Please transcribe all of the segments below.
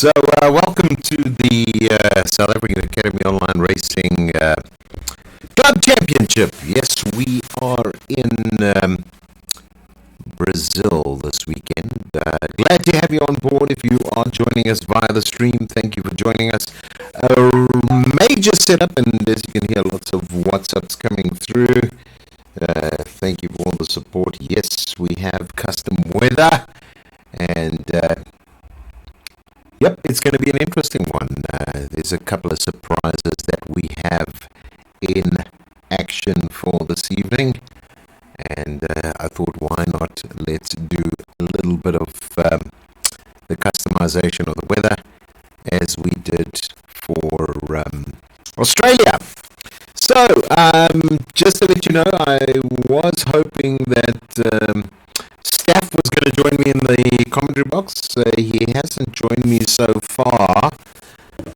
Welcome to the South African Academy Online Racing Club Championship. Yes, we are in Brazil this weekend. Glad to have you on board. If you are joining us via the stream, thank you for joining us. A major setup, and as you can hear, lots of WhatsApps coming through. Thank you for all the support. Yes, we have custom weather, and yep, it's going to be an interesting one. There's a couple of surprises that we have in action for this evening, and I thought, why not? Let's do a little bit of the customization of the weather as we did for Australia. So, just to let you know, I was hoping that Staff was going to join me in the commentary box. He hasn't joined me so far,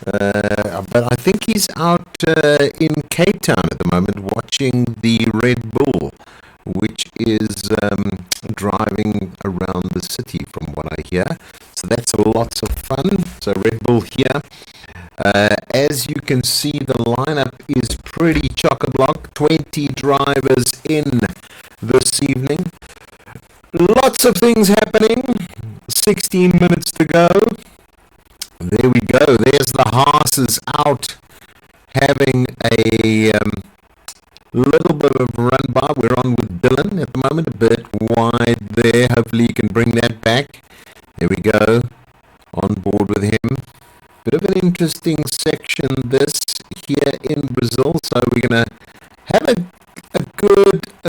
but I think he's out in Cape Town at the moment watching the Red Bull, which is driving around the city from what I hear. So that's lots of fun. So Red Bull here. As you can see, the lineup is pretty chock-a-block. 20 drivers in this evening. Lots of things happening. 16 minutes to go. There we go. There's the Haas's out having a little bit of a run by. We're on with Dylan at the moment, a bit wide there. Hopefully you can bring that back. There we go. On board with him. Bit of an interesting section this here in Brazil. So we're going to have a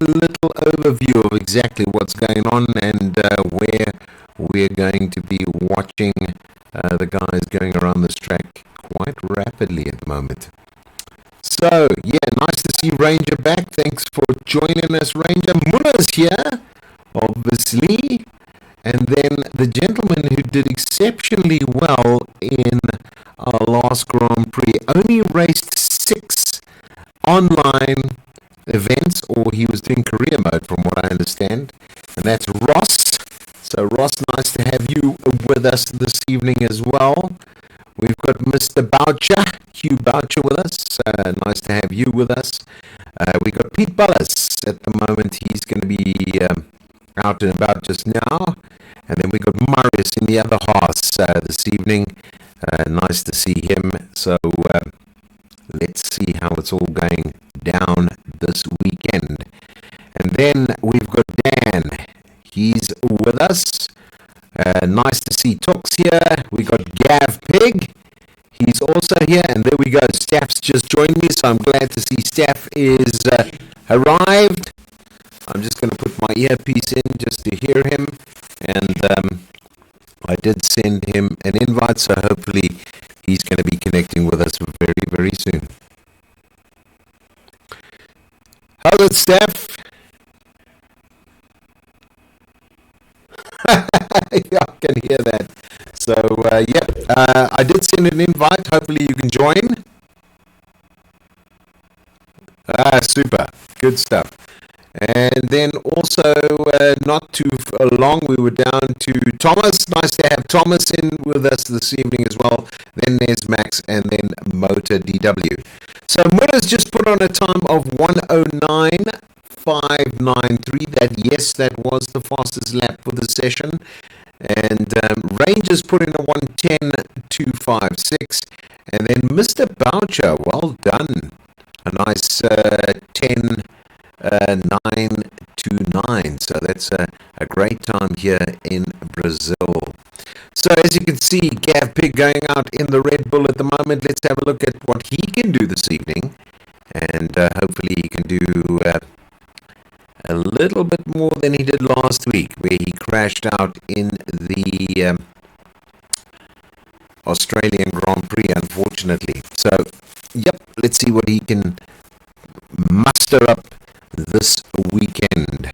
little overview of exactly what's going on and where we're going to be watching the guys going around this track quite rapidly at the moment. So, yeah, nice to see Ranger back. Thanks for joining us, Ranger. Muller's here, obviously. And then the gentleman who did exceptionally well in our last Grand Prix only raced 6 online events, or he was doing career mode from what I understand, and that's Ross. So Ross, nice to have you with us this evening as well. We've got Mr. Boucher, Hugh Boucher with us. Nice to have you with us. We've got Pete Bullis at the moment. He's going to be out and about just now. And then we got Marius in the other horse this evening. Nice to see him. So let's see how it's all going down this weekend. And then we've got Dan. He's with us. Nice to see Tux here. We got Gav Pig. He's also here. And there we go. Staff's just joined me, so I'm glad to see Staff is arrived. I'm just going to put my earpiece in just to hear him. And I did send him an invite, so hopefully he's going to be connecting with us very, very soon. How's it, Steph? Yeah, I can hear that. So, I did send an invite. Hopefully you can join. Super. Good stuff. And then also, not too long, we were down to Thomas. Nice to have Thomas in with us this evening as well. Then there's Max, and then Motor DW. So Motors just put on a time of 109.593. That was the fastest lap for the session. And Rangers put in a 110.256. And then Mr. Boucher, well done. A nice 10.929. So that's a great time here in Brazil. So as you can see, Gav Pig going out in the Red Bull at the moment. Let's have a look at what he can do this evening. And hopefully he can do a little bit more than he did last week, where he crashed out in the Australian Grand Prix, unfortunately. So, yep, let's see what he can muster up this weekend.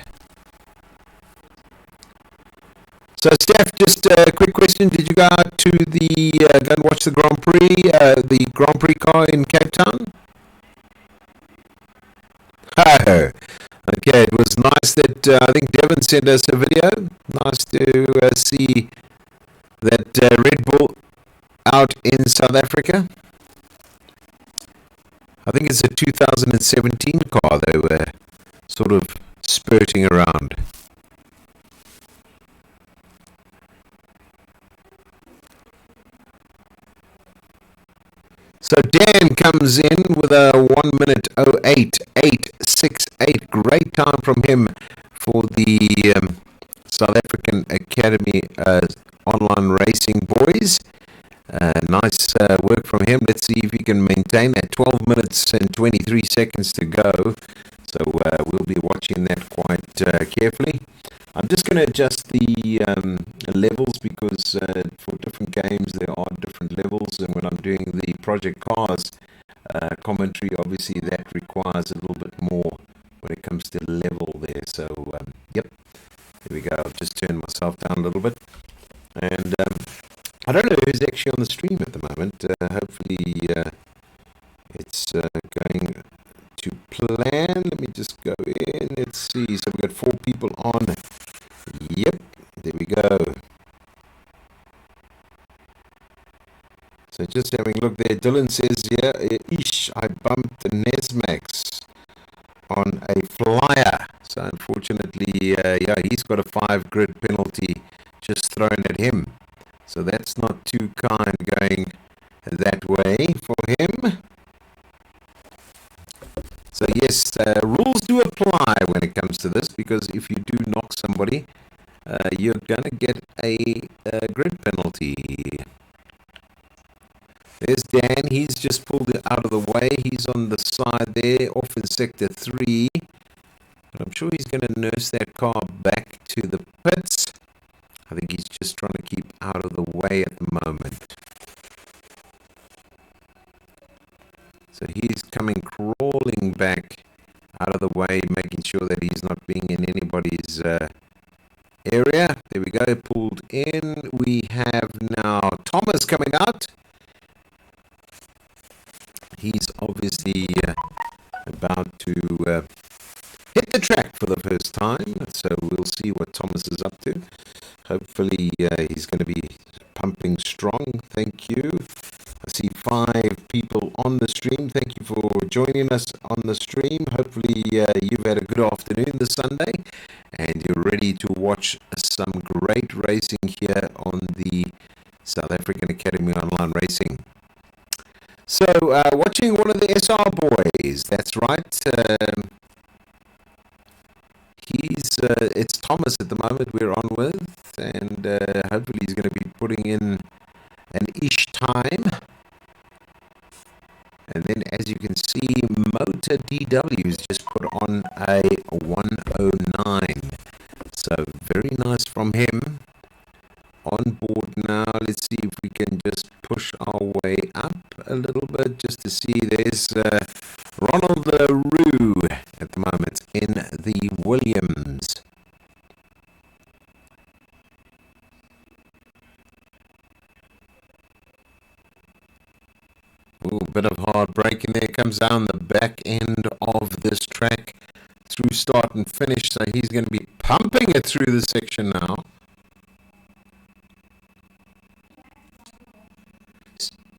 So, Steph, just a quick question. Did you go out to the go and watch the Grand Prix car in Cape Town? Oh, okay. It was nice that I think Devon sent us a video. Nice to see that Red Bull out in South Africa. I think it's a 2017 car they were sort of spurting around. So Dan comes in with a 1 minute 08.868. Great time from him for the South African Academy online racing boys. Nice work from him. Let's see if he can maintain that. 12 minutes and 23 seconds to go. So we'll be watching that quite carefully. I'm just going to adjust the levels because for different games there are different levels, and when I'm doing the Project Cars commentary, obviously that requires a little bit more when it comes to level there. So yep, there we go. I've just turned myself down a little bit, and I don't know who's actually on the stream at the moment. Hopefully it's going to plan. Let me just go in. Let's see. So we've got 4 people on. Yep, there we go. So just having a look there. Dylan says, yeah, I bumped Nesmax on a flyer. So unfortunately, yeah, he's got a 5 grid penalty just thrown at him. So that's not too kind going that way for him. So yes, rules do apply when it comes to this, because if you do knock somebody, you're going to get a grid penalty. There's Dan. He's just pulled it out of the way. He's on the side there, off in sector 3. But I'm sure he's going to nurse that car back to the pits. I think he's just trying to keep out of the way at the moment. So he's coming crawling back out of the way, making sure that he's not being in anybody's area. There we go, pulled in. We have now Thomas coming out. He's obviously about to hit the track for the first time, so we'll see what Thomas is up to. Hopefully he's going to be pumping strong. Thank you. I see 5 people on the stream. Thank you for joining us on the stream. Hopefully you've had a good afternoon this Sunday and you're ready to watch some great racing here on the South African Academy Online Racing. So watching one of the SR boys, that's right. It's Thomas at the moment we're on with, and hopefully he's going to be putting in an ish time. And then, as you can see, Motor DW's just put on a 109. So very nice from him. On board now. Let's see if we can just push our way up a little bit just to see. There's Ronald Roo at the moment in the Williams. Ooh, bit of hard braking there. Comes down the back end of this track through start and finish. So he's going to be pumping it through the section now.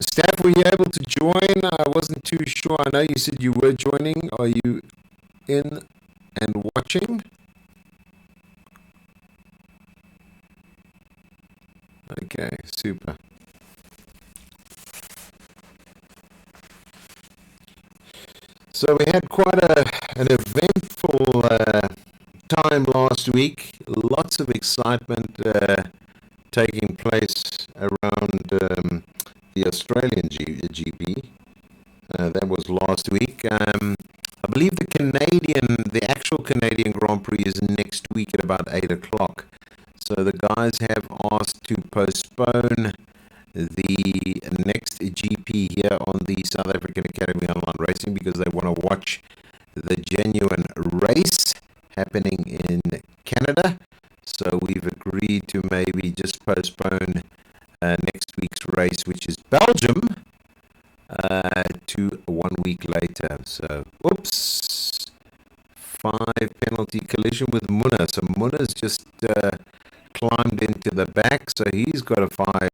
Staff, were you able to join? I wasn't too sure. I know you said you were joining. Are you in and watching? Okay, super. So we had quite an eventful time last week. Lots of excitement taking place around the Australian GP. That was last week. I believe the actual Canadian Grand Prix is next week at about 8 o'clock. So the guys have asked to postpone the next GP here on the South African Academy Online Racing because they want to watch the genuine race happening in Canada. So we've agreed to maybe just postpone next week's race, which is Belgium, to 1 week later. So, oops, 5 penalty collision with Munna. So Munna's just climbed into the back, so he's got a 5.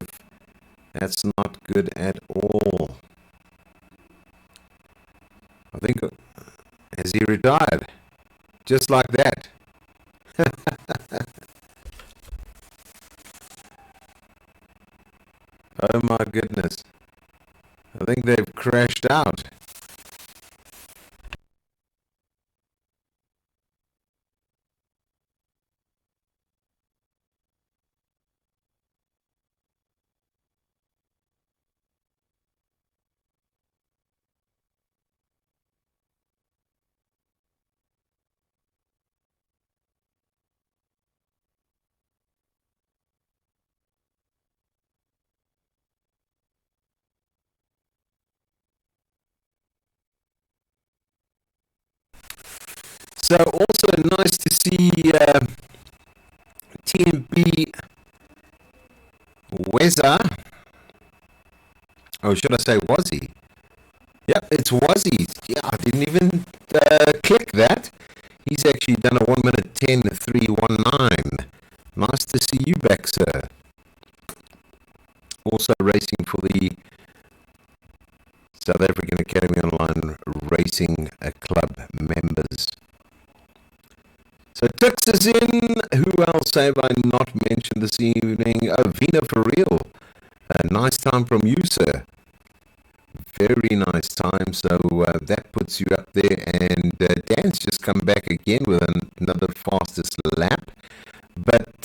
That's not good at all. I think, has he retired? Just like that. Oh my goodness. I think they've crashed out. So also nice to see TMP Weza, or should I say Wazzy? Yep, it's Wazzy. Yeah, I didn't even click that. He's actually done a 1 minute 10:3:19. Nice to see you back, sir. Also racing for the South African Academy Online Racing Club members. So Tux is in. Who else have I not mentioned this evening? Oh, Vina for real. A nice time from you, sir. Very nice time. So that puts you up there. And Dan's just come back again with another fastest lap. But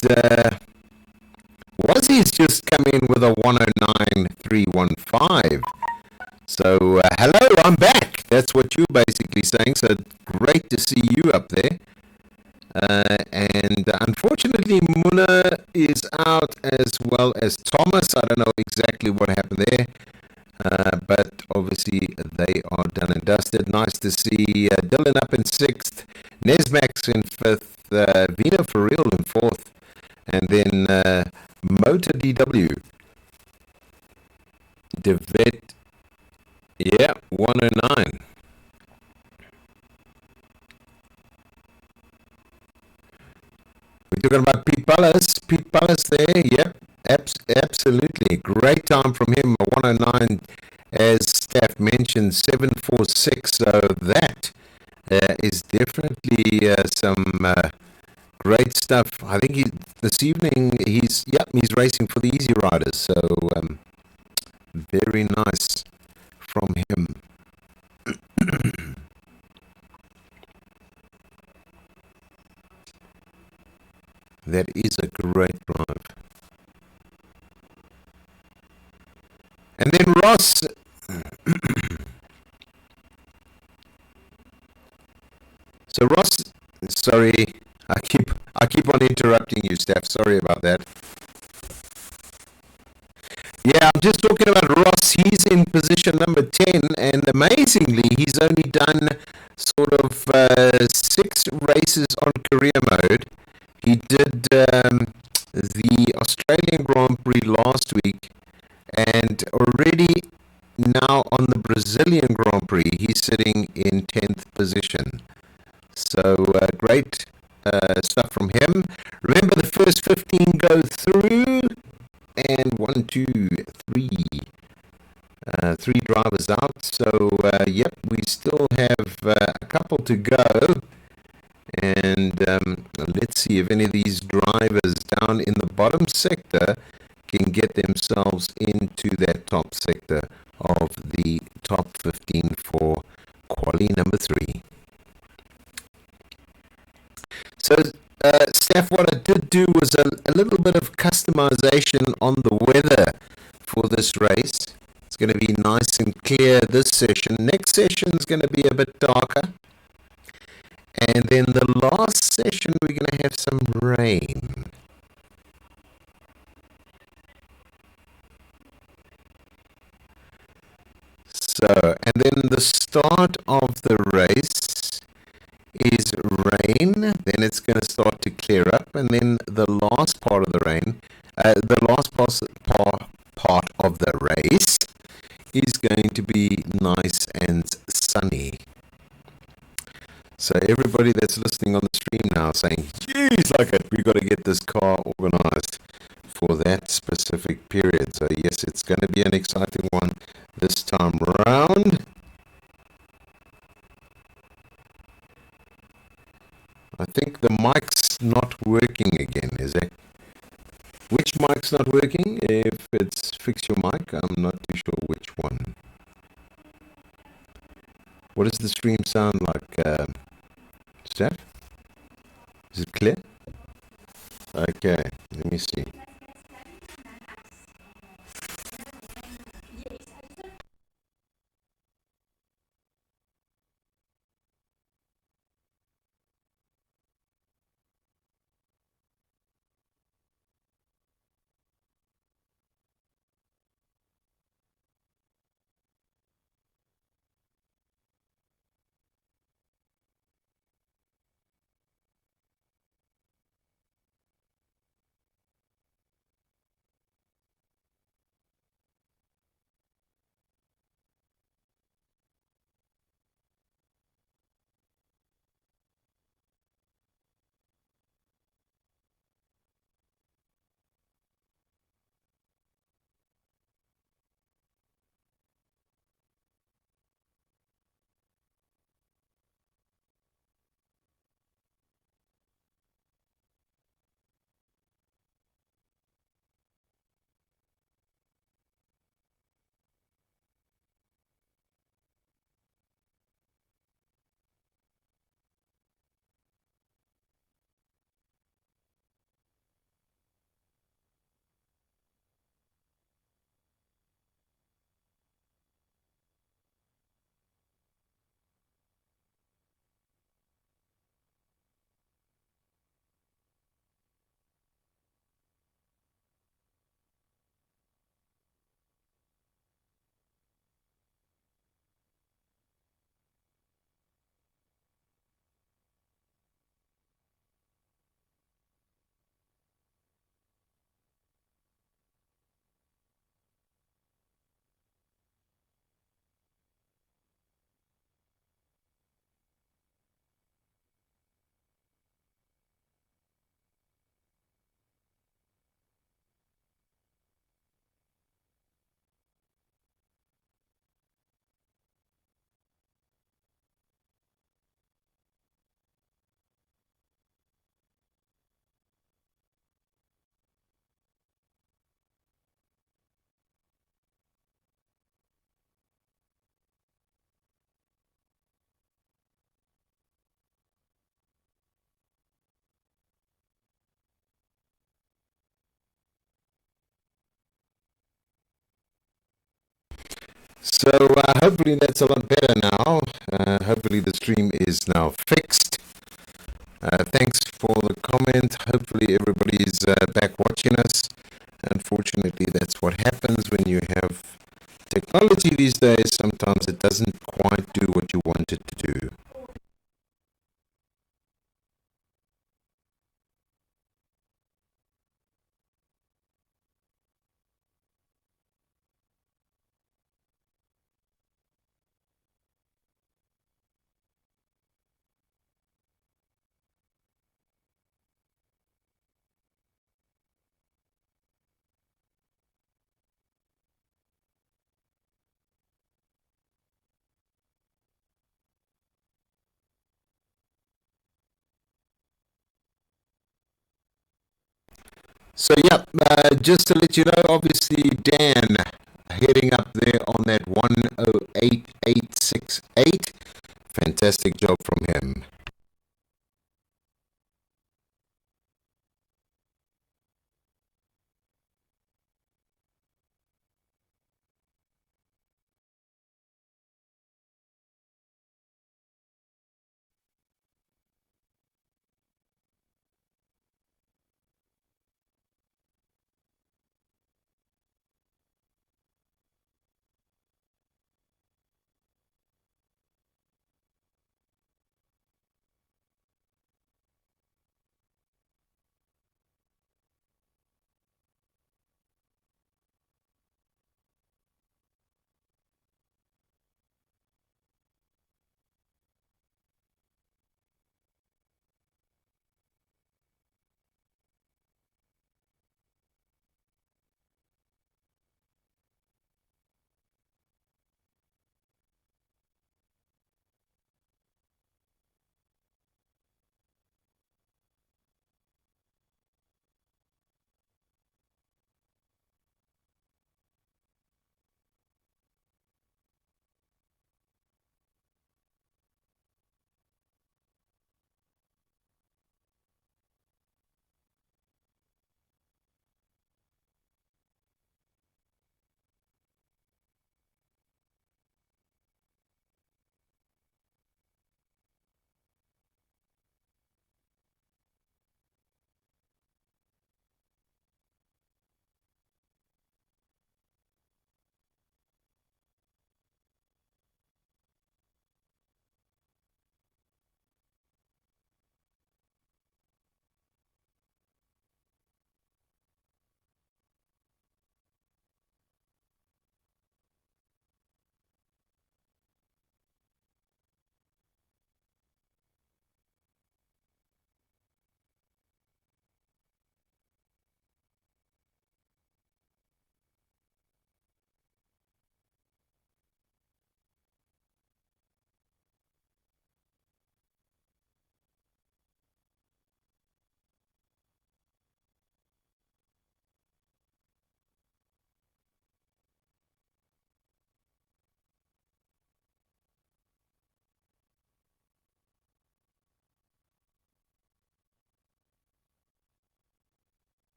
Wazzy's just come in with a 109.315. So hello, I'm back. That's what you're basically saying. So great to see you up there. And unfortunately, Muna is out as well as Thomas. I don't know exactly what happened there. But obviously they are done and dusted. Nice to see Dylan up in 6th, Nesmax in 5th, Vina for real in 4th, and then Motor DW. Devet, yeah, 109. We're talking about Pete Palace. Pete Palace there, yep, absolutely. Great time from him, 109, as staff mentioned, 746. So that is definitely some great stuff. I think this evening he's racing for the Easy Riders. So very nice from him. That is a great drive. And then Ross. So Ross, sorry, I keep on interrupting you, Steph. Sorry about that. Yeah, I'm just talking about Ross. He's in position number 10, and amazingly, he's only done sort of 6 races on career mode. He did the Australian Grand Prix last week, and already now on the Brazilian Grand Prix, he's sitting in 10th position. So great stuff from him. Remember, the first 15 go through, and 1, 2, 3. 3 drivers out. So yep, we still have a couple to go. And let's see if any of these drivers down in the bottom sector can get themselves into that top sector of the top 15 for quali number 3. So, Steph, what I did do was a little bit of customization on the weather for this race. It's going to be nice and clear this session. Next session is going to be a bit darker. And then the last session, we're going to have some rain. So, and then the start of the race is rain. Then it's going to start to clear up. And then the last part of the rain, the last part of the race is going to be nice and sunny. So everybody that's listening on the stream now saying, geez, like it, we've got to get this car organized for that that specific period. So yes, it's going to be an exciting one this time round. I think the mic's not working again, is it? Which mic's not working? If it's fix your mic, I'm not too sure which one. What does the stream sound like, Steph? Is it clear? Okay, let me see. So hopefully that's a lot better now. Hopefully the stream is now fixed. Thanks for the comment. Hopefully everybody's back watching us. Unfortunately, that's what happens when you have technology these days. Sometimes it doesn't quite do what you want it to do. So yeah, just to let you know, obviously Dan heading up there on that 108868. Fantastic job from him.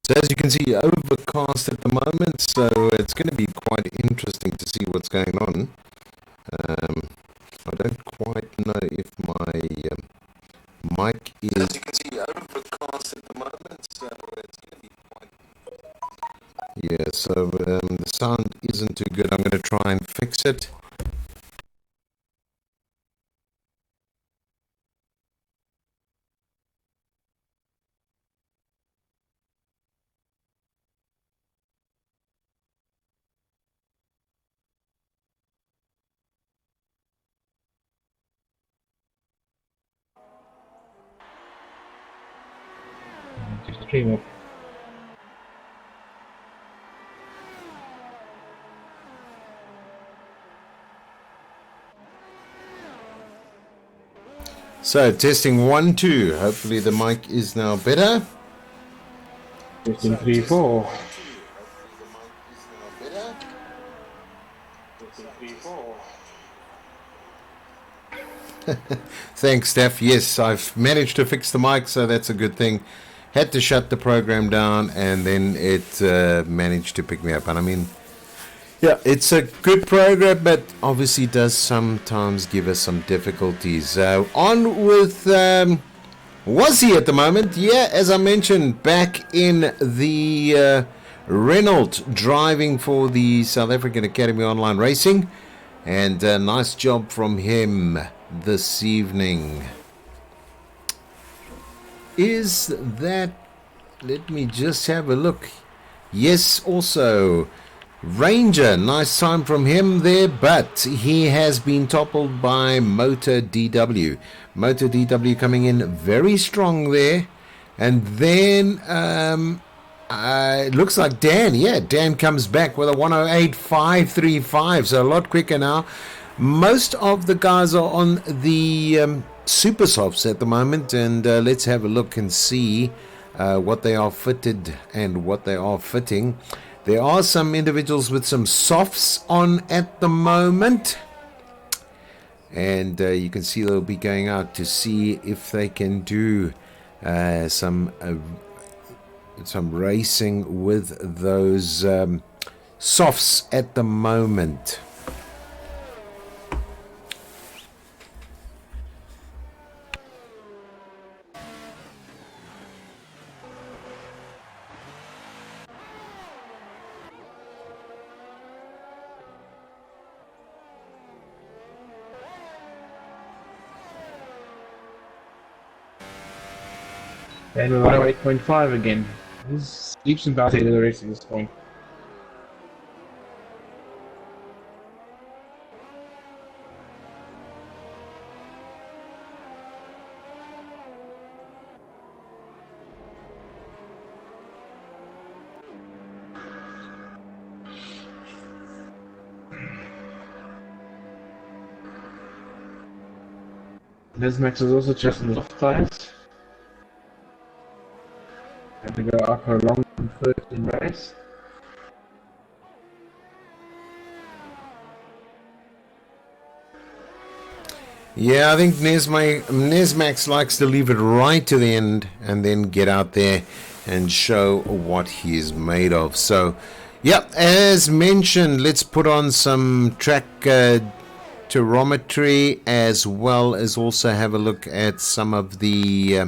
So as you can see, overcast at the moment, so it's going to be quite interesting to see what's going on. I don't quite know if my mic is... As you can see, overcast at the moment, so it's going to be quite... Yeah, so the sound isn't too good. I'm going to try and fix it. Just stream it. So testing 1 2. Hopefully the mic is now better. Testing 3 4. Testing 3 4. Thanks, Steph. Yes, I've managed to fix the mic, so that's a good thing. Had to shut the program down, and then it managed to pick me up. And I mean, yeah, it's a good program, but obviously does sometimes give us some difficulties. On with Wazzy at the moment. Yeah, as I mentioned, back in the Renault, driving for the South African Academy Online Racing. And a nice job from him this evening. Is that... Let me just have a look. Yes, also Ranger, nice time from him there, but he has been toppled by Motor DW. Motor DW coming in very strong there. And then it looks like Dan. Yeah, Dan comes back with a 108.535, so a lot quicker now. Most of the guys are on the super softs at the moment, and let's have a look and see what they are fitted and what they are fitting. There are some individuals with some softs on at the moment, and you can see they'll be going out to see if they can do some racing with those softs at the moment. And we're 108.5 again. This leaps and bounds to the race at this point. This Max is also just in the soft tires. Had to go up her long first in race. Yeah, I think Nesmax likes to leave it right to the end and then get out there and show what he's made of. So, yeah, as mentioned, let's put on some track taurometry, as well as also have a look at some of the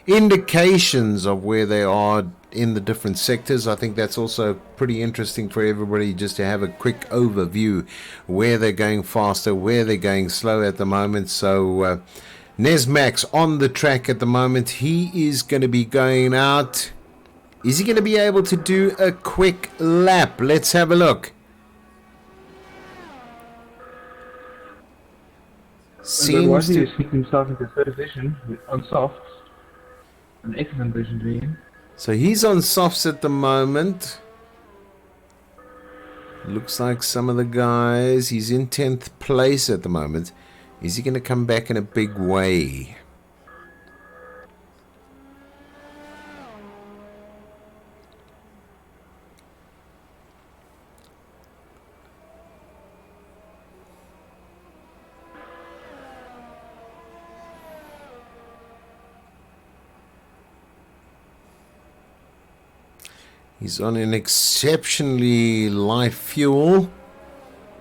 indications of where they are in the different sectors. I think that's also pretty interesting for everybody, just to have a quick overview where they're going faster, where they're going slow at the moment. So Nesmax on the track at the moment. He is going to be going out. Is he going to be able to do a quick lap? Let's have a look. Seems to keep himself into third position on softs. An excellent position to be in. So he's on softs at the moment. Looks like some of the guys, he's in 10th place at the moment. Is he going to come back in a big way? He's on an exceptionally light fuel.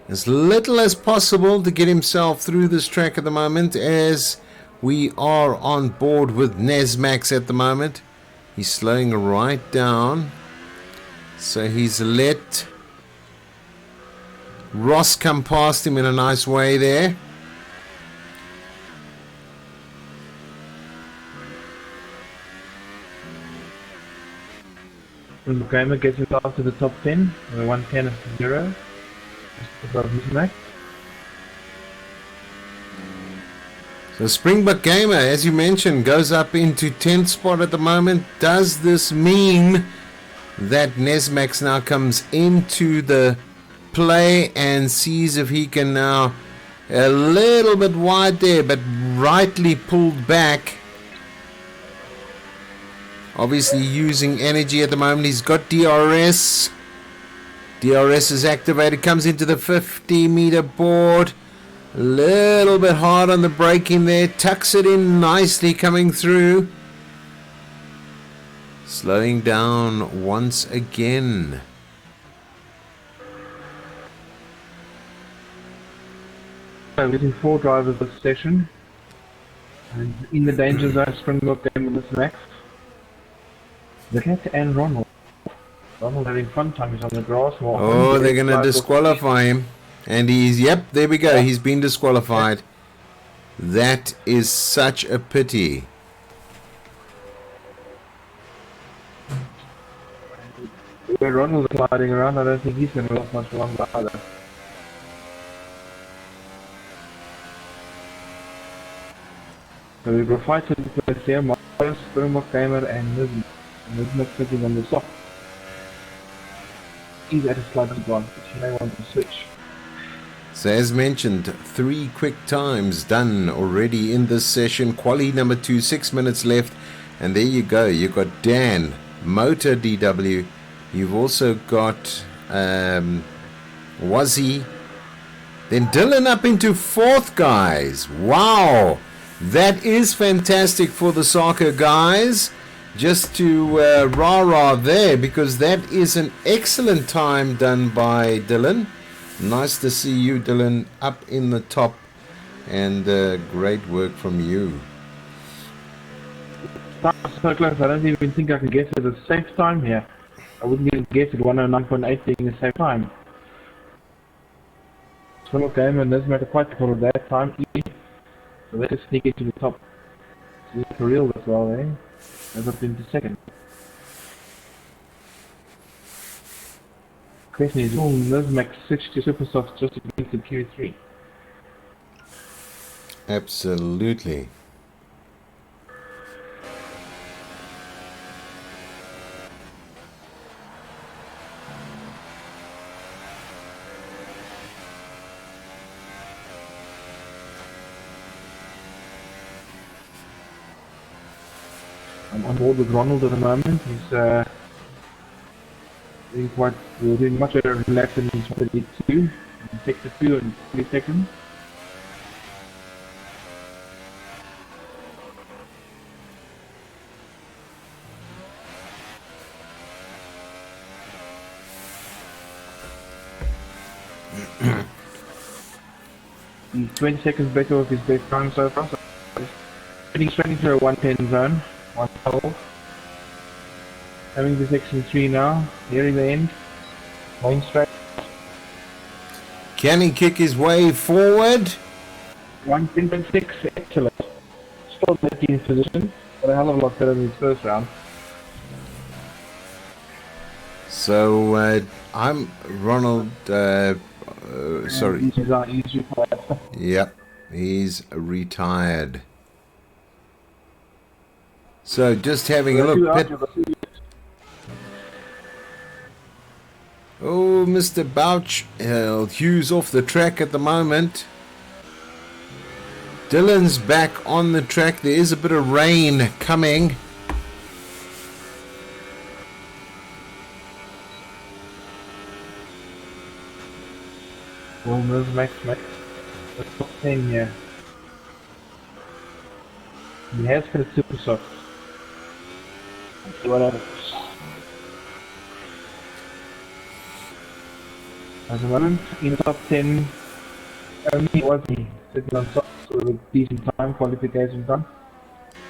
As little as possible to get himself through this track at the moment, as we are on board with Nesmax at the moment. He's slowing right down. So he's let Ross come past him in a nice way there. Gamer gets himself to the top 10, 110.0, just above Nesmax. So Springbok Gamer, as you mentioned, goes up into 10th spot at the moment. Does this mean that Nesmax now comes into the play and sees if he can now, a little bit wide there, but rightly pulled back? Obviously using energy at the moment. He's got DRS. DRS is activated, comes into the 50-meter board. A little bit hard on the braking there. Tucks it in nicely coming through. Slowing down once again. I'm getting 4 drivers this session. And in the danger zone, Springbok Gamer with Nesmax. The cat and Ronald. Ronald having fun time, he's on the grass. Oh, they're going to disqualify him. And he's, yep, there we go. He's been disqualified. That is such a pity. Where Ronald is sliding around, I don't think he's going to last much longer either. So we've got 5 players here, Marius, Springbok Gamer and Nesmax sitting on the soft. He's at a slight advantage, he may want to switch. So as mentioned, 3 quick times done already in this session. Quali number 2, 6 minutes left. And there you go. You've got Dan, Motor DW. You've also got Wazzy. Then Dylan up into 4th, guys. Wow. That is fantastic for the soccer guys. Just to rah-rah there, because that is an excellent time done by Dylan. Nice to see you, Dylan, up in the top, and great work from you. So close, I don't even think I can guess at a safe time here. I wouldn't even guess at 109.8 being a safe time. Springbok Gamer and Nesmax are quite full of that time. So let's sneak into the top. So for real as well, eh? As up into 2nd. Question is, will Nesmax switch to Supersoft just to get to Q3? Absolutely. I'm on board with Ronald at the moment. He's doing much better in lap than he's wanted to do. In sector 2 and 3 seconds. He's 20 seconds better with his best time so far. So he's straight into a 110 zone. 112. Having the section 3 now, nearing the end. Going straight. Can he kick his way forward? 110.6, excellent. Still 13th position, but a hell of a lot better than his first round. So I'm Ronald. Sorry. He's retired. Yep, he's retired. So just having a look. Oh, Mr. Bouch, Hughes off the track at the moment. Dylan's back on the track. There is a bit of rain coming. Well, there's Max. The top 10 here. He has got a super soft. Let's see what happens. At the moment, in the top 10, only was he sitting on top with a decent time, qualification time.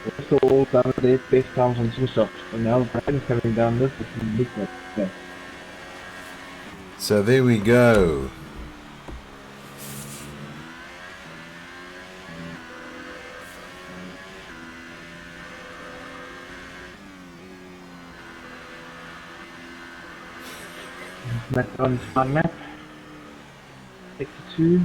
The rest are all done their best times on swim stops. And now Brian is coming down this, it's in big one. Yeah. So there we go. Back on fun map. 62.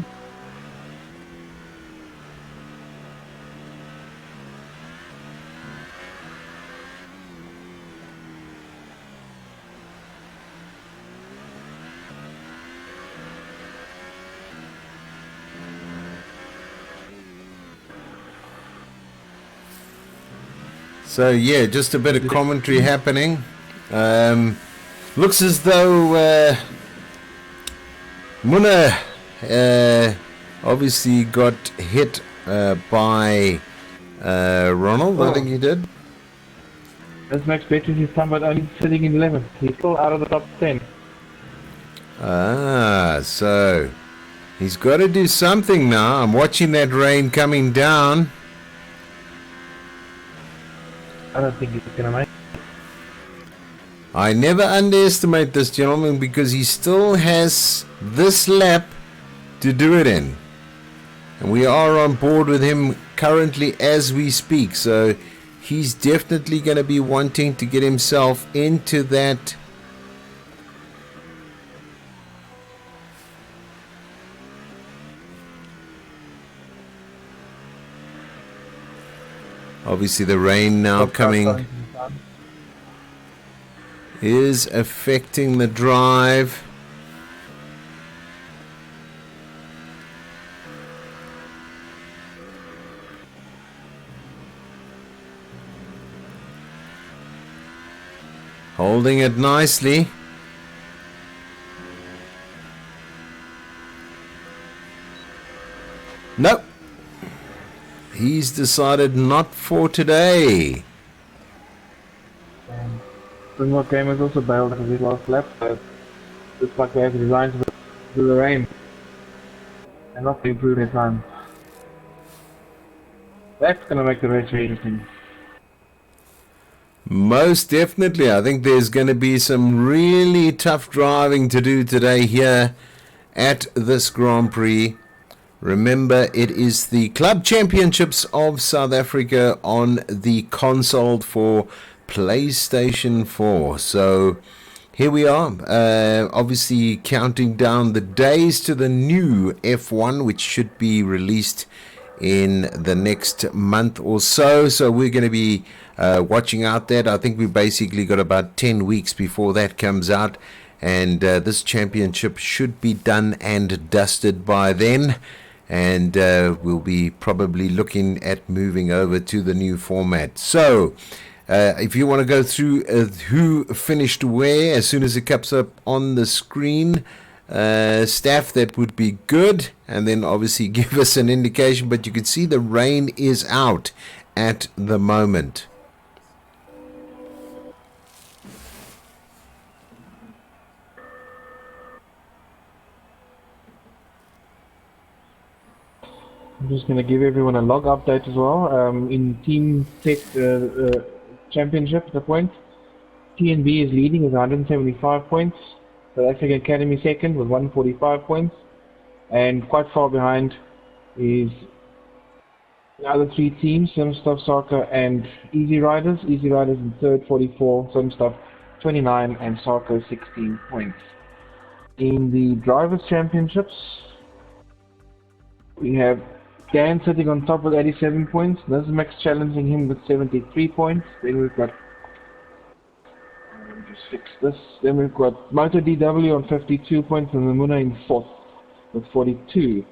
So yeah, just a bit of commentary happening. Looks as though Muna obviously got hit by Ronald. I think he did. That's Max better his time, but only sitting in 11th. He's still out of the top 10. So he's got to do something now. I'm watching that rain coming down. I don't think he's gonna make it. I never underestimate this gentleman because he still has this lap to do it in. And we are on board with him currently as we speak. So he's definitely going to be wanting to get himself into that obviously the rain now coming is affecting the drive. Holding it nicely. Nope. He's decided not for today. Springbok game has also bailed at his last lap, so looks like they have designed to do the rain and not to improve their time. That's going to make the race very interesting. Most definitely. I think there's going to be some really tough driving to do today here at this Grand Prix. Remember, it is the Club Championships of South Africa on the console for PlayStation 4. So here we are, obviously counting down the days to the new F1, which should be released in the next month or so. So we're going to be watching out that. I think we basically got about 10 weeks before that comes out. And this championship should be done and dusted by then. And we'll be probably looking at moving over to the new format. So if you want to go through who finished where as soon as it comes up on the screen, staff, that would be good. And then obviously give us an indication. But you can see the rain is out at the moment. I'm just going to give everyone a log update as well. In Team Tech Championship, the points, TNB is leading with 175 points. South African Academy second with 145 points. And quite far behind is the other three teams, Simstuff, Soccer and Easy Riders. Easy Riders in third, 44, Simstuff 29 and Soccer 16 points. In the Drivers' Championships, we have Dan sitting on top with 87 points. Nizmax challenging him with 73 points. Then we've got, let me just fix this. Then we've got Moto DW on 52 points and Namuna in fourth with 42.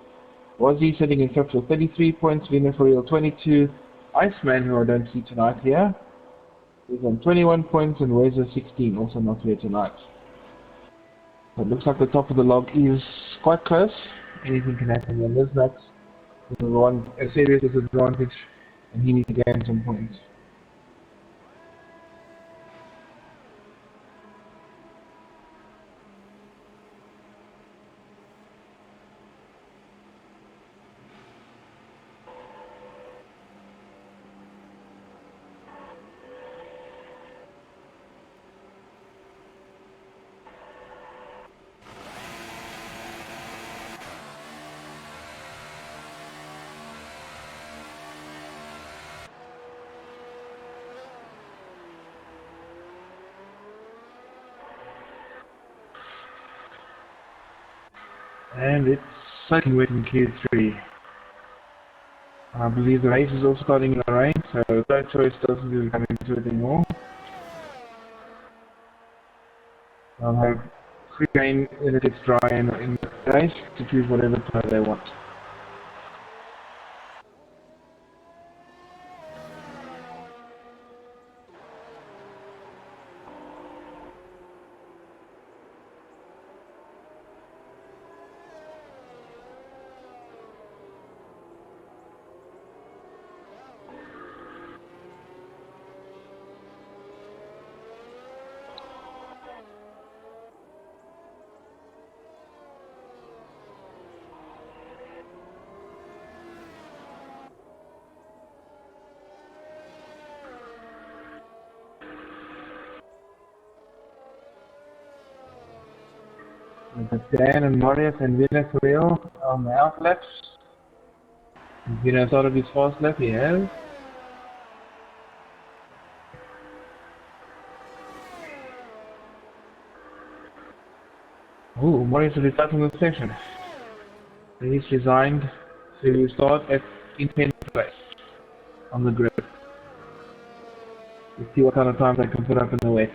Wazzy sitting in fifth with 33 points. Vina for real 22. Iceman, who I don't see tonight here, is on 21 points and Weza 16, also not here tonight. So it looks like the top of the log is quite close. Anything can happen. And Nizmax is a serious disadvantage and he needs to gain some points. And it's soaking wet in Q3. I believe the race is also starting in the rain, so no choice doesn't really come into it anymore. I'll have free reign when it gets dry in the race to choose whatever tyre they want. With Dan and Marius and Vino for real on the outlaps. Vino started his fast lap, he has. Ooh, Marius will be starting the session. He's resigned to start at in 10th place on the grid. Let's see what kind of time they can put up in the wet.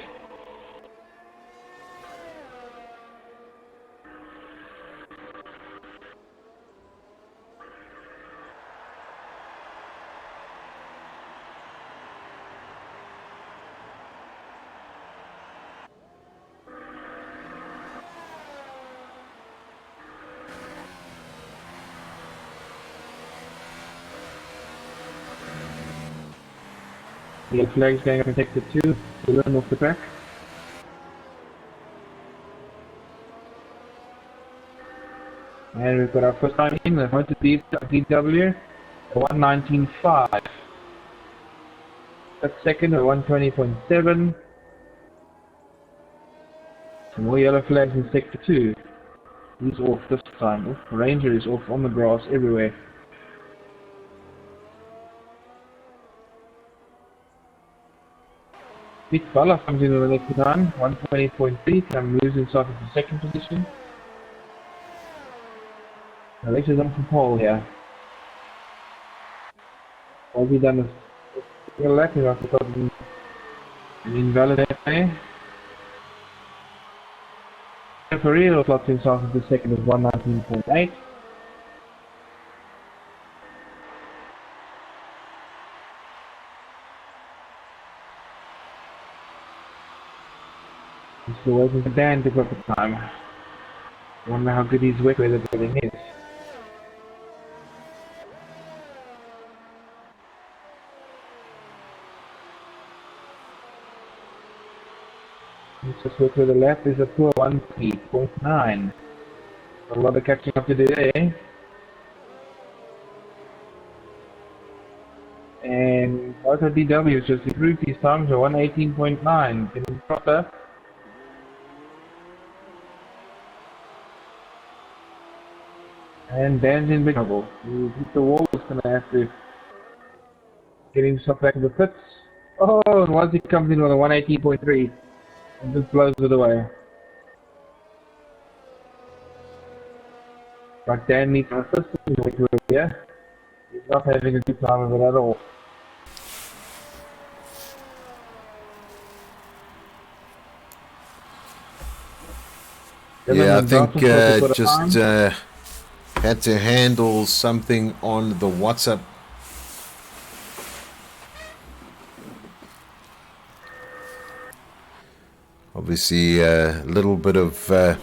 The flag's going up in sector 2 to run off the track. And we've got our first time in, the motor DW, a 119.5. That's second, a 120.7. Some more yellow flags in sector 2. He's off this time. Oof, Ranger is off on the grass everywhere. Pete Balla comes in with the next time, 120.3, and moves himself into second position. Alex is on for pole here. All he done is a lap, he's also got an invalid FA. Ferreira slots himself into second with 119.8. He's still waiting for Dan to put the time. I wonder how good his wet weather building is. Let's just look where the lap is a poor 1.9. A lot of catching up to do there. And Auto DW has just improved his time to 118.9. Getting proper. And Dan's in big trouble. He hit the wall, he's going to have to get himself back in the pits. Oh, and once he comes in with a 118.3, and just blows it away. But Dan needs an assistant here. He's not having a good time of it at all. Yeah, I think just had to handle something on the WhatsApp. Obviously, a little bit of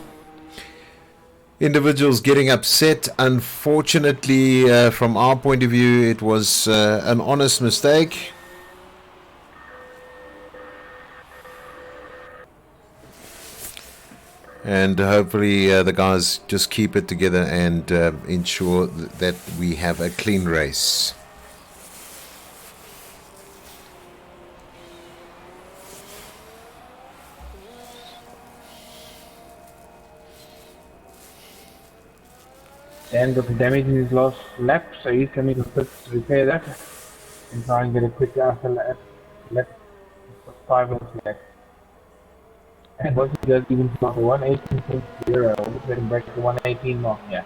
individuals getting upset. Unfortunately, from our point of view, it was an honest mistake. And hopefully the guys just keep it together and ensure that we have a clean race. Dan got the damage in his last lap, so he's coming to pits to repair that and try and get a quick after lap. 5 minutes left. And once he does even mark 118.0, we'll just let him break the 118 mark, yeah.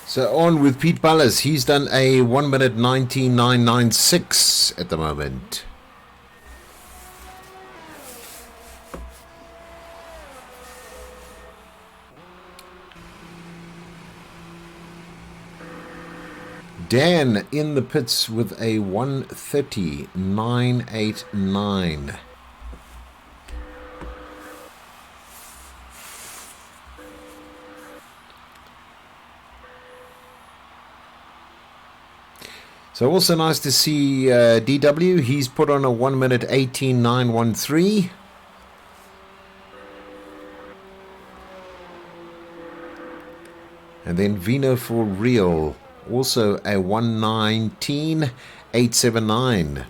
So on with Pete Ballas. He's done a 1 minute 19.996 at the moment. Dan in the pits with a 1:30.989. So also nice to see DW. He's put on a 1 minute 18.913. And then Vino for real, also a 1:19.879.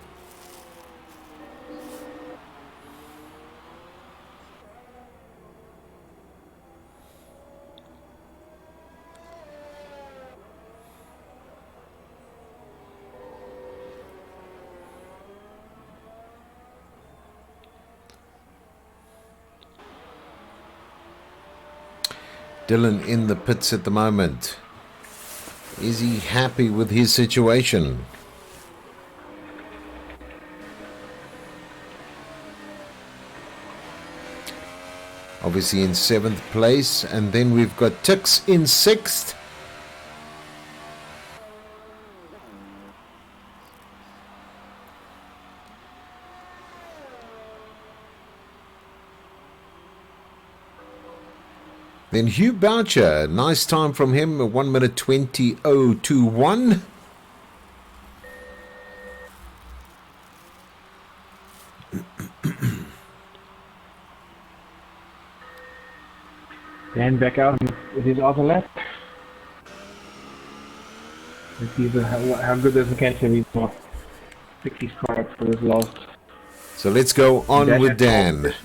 Dylan in the pits at the moment. Is he happy with his situation? Obviously in 7th place. And then we've got Tix in 6th. Then Hugh Boucher, nice time from him, 1 minute 20.021. Dan back out with his other lap. Let's see how good this mechanic is for. Fix his car up for this last. So let's go on with Dan.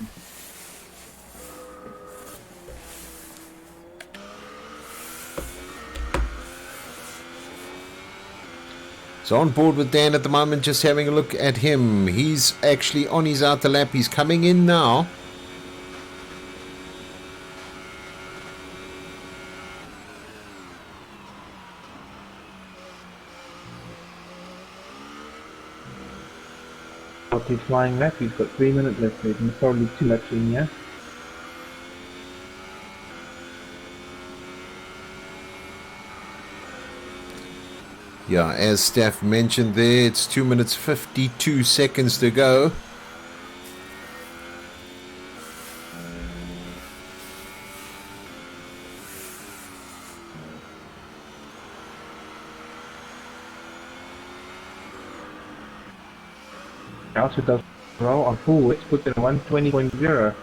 So on board with Dan at the moment, just having a look at him. He's actually on his outer lap. He's coming in now. He's flying left, he's got 3 minutes left, so he's probably 2 laps in, yeah? Yeah, as Steph mentioned there, it's 2 minutes 52 seconds to go. Also does well on full width, puts it in 120.0.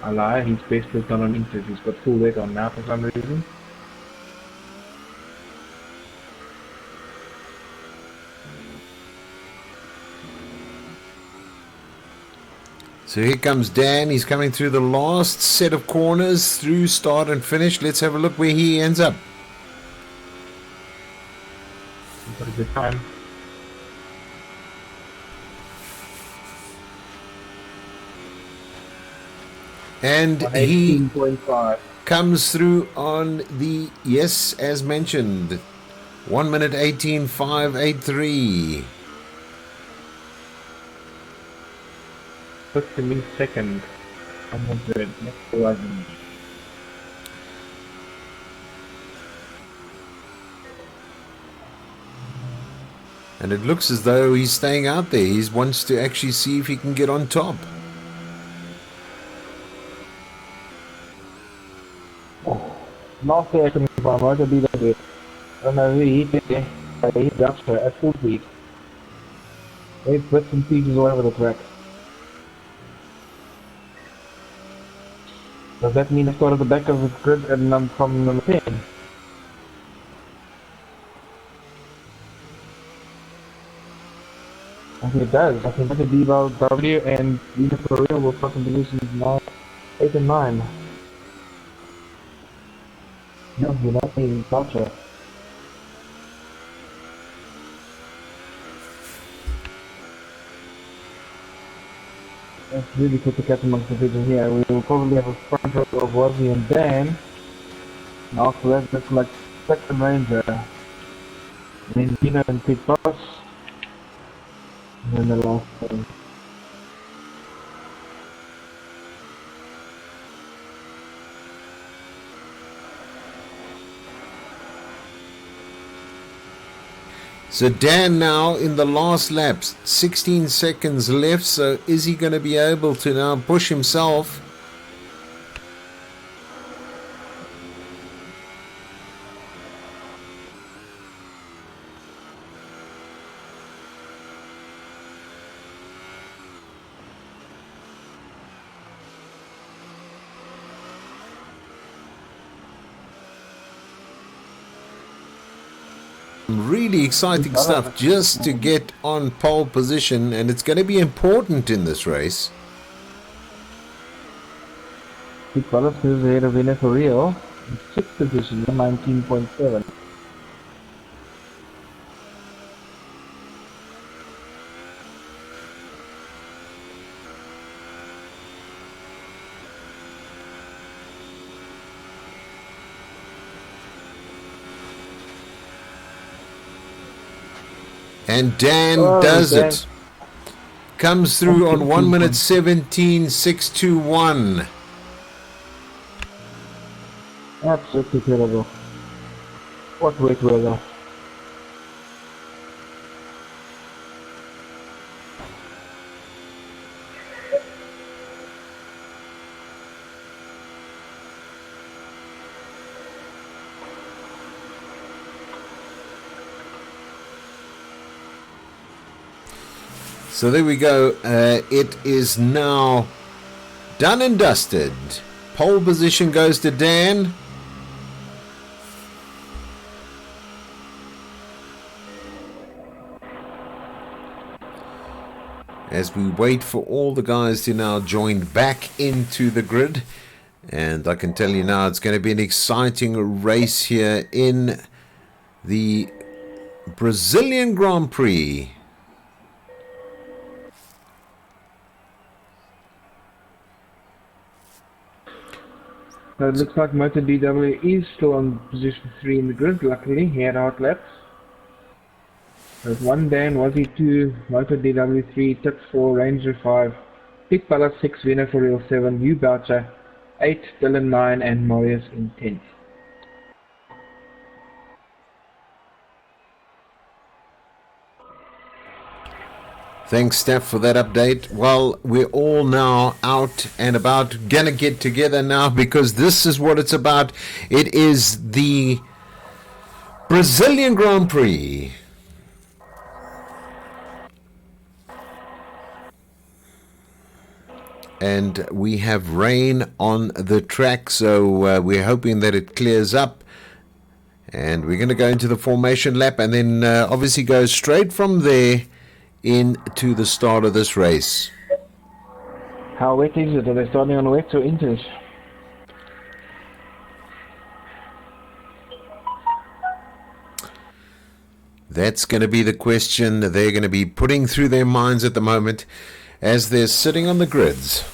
I lie, his best is done on meters, he's got full weight on now for some reason. So here comes Dan. He's coming through the last set of corners through start and finish. Let's have a look where he ends up. He's got a good time. And he 18.5. comes through on the, yes, as mentioned, 1 minute 18.583. 50 milliseconds. Almost good. Next to London. And it looks as though he's staying out there. He wants to actually see if he can get on top. Last day I couldn't find out to be that good. I don't know, he hit it, he hit the upstairs at full speed. They put some pieces all over the track. Does that mean I started the back of the grid and I'm from number 10? I think it does. I think that's a DW and Venus for real will fucking positions now. 8 and 9. No, you're not being culture. Let's really put the cat amongst the pigeons here. We will probably have a front row of Wazzy and Dan. And after that, that's like second Ranger. Then Dino and Pete Boss. And then the last thing. So Dan now in the last laps, 16 seconds left, so is he going to be able to now push himself? Really exciting stuff just to get on pole position, and it's going to be important in this race. Pete Boss is ahead of winner for real. In 6th position, 19.7. And Dan does it. Comes through on 1 minute 17.621. Absolutely terrible. What wet weather. So there we go. It is now done and dusted. Pole position goes to Dan. As we wait for all the guys to now join back into the grid. And I can tell you now it's going to be an exciting race here in the Brazilian Grand Prix. So it looks like Motor DW is still on position 3 in the grid, luckily. He had hard laps. There's 1 Dan, Wazzy 2, Motor DW 3, Tips 4, Ranger 5, Pete Ballas 6, Winner for Real 7, Hugh Boucher 8, Dylan 9, and Marius in 10th. Thanks, Steph, for that update. Well, we're all now out and about, gonna get together now because this is what it's about. It is the Brazilian Grand Prix. And we have rain on the track, so we're hoping that it clears up. And we're going to go into the formation lap and then obviously go straight from there into the start of this race. How wet is it? Are they starting on wet or inters? That's going to be the question they're going to be putting through their minds at the moment as they're sitting on the grids.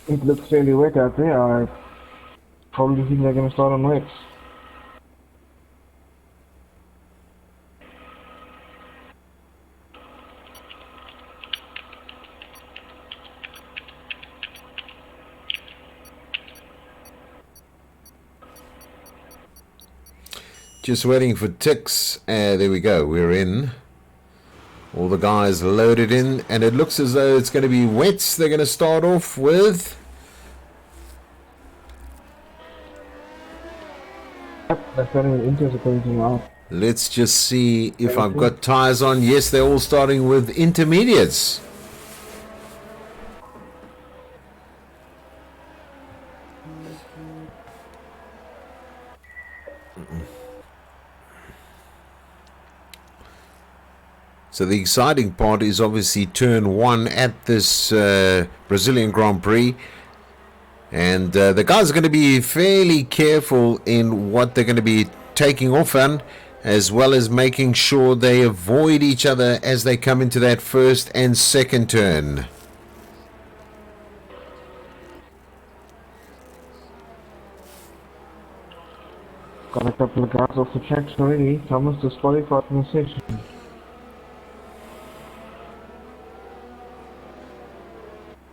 It looks fairly wet out there. I probably think they're going to start on wets. Just waiting for ticks. There we go. We're in. All the guys loaded in, and it looks as though it's going to be wets. They're going to start off with. Yep, they're starting with inters according to now. Let's just see if I've got tires on. Yes, they're all starting with intermediates. So the exciting part is obviously turn 1 at this Brazilian Grand Prix. And the guys are going to be fairly careful in what they're going to be taking off on, as well as making sure they avoid each other as they come into that first and second turn. Got a couple of guys off the tracks already. Thomas disqualified from the session.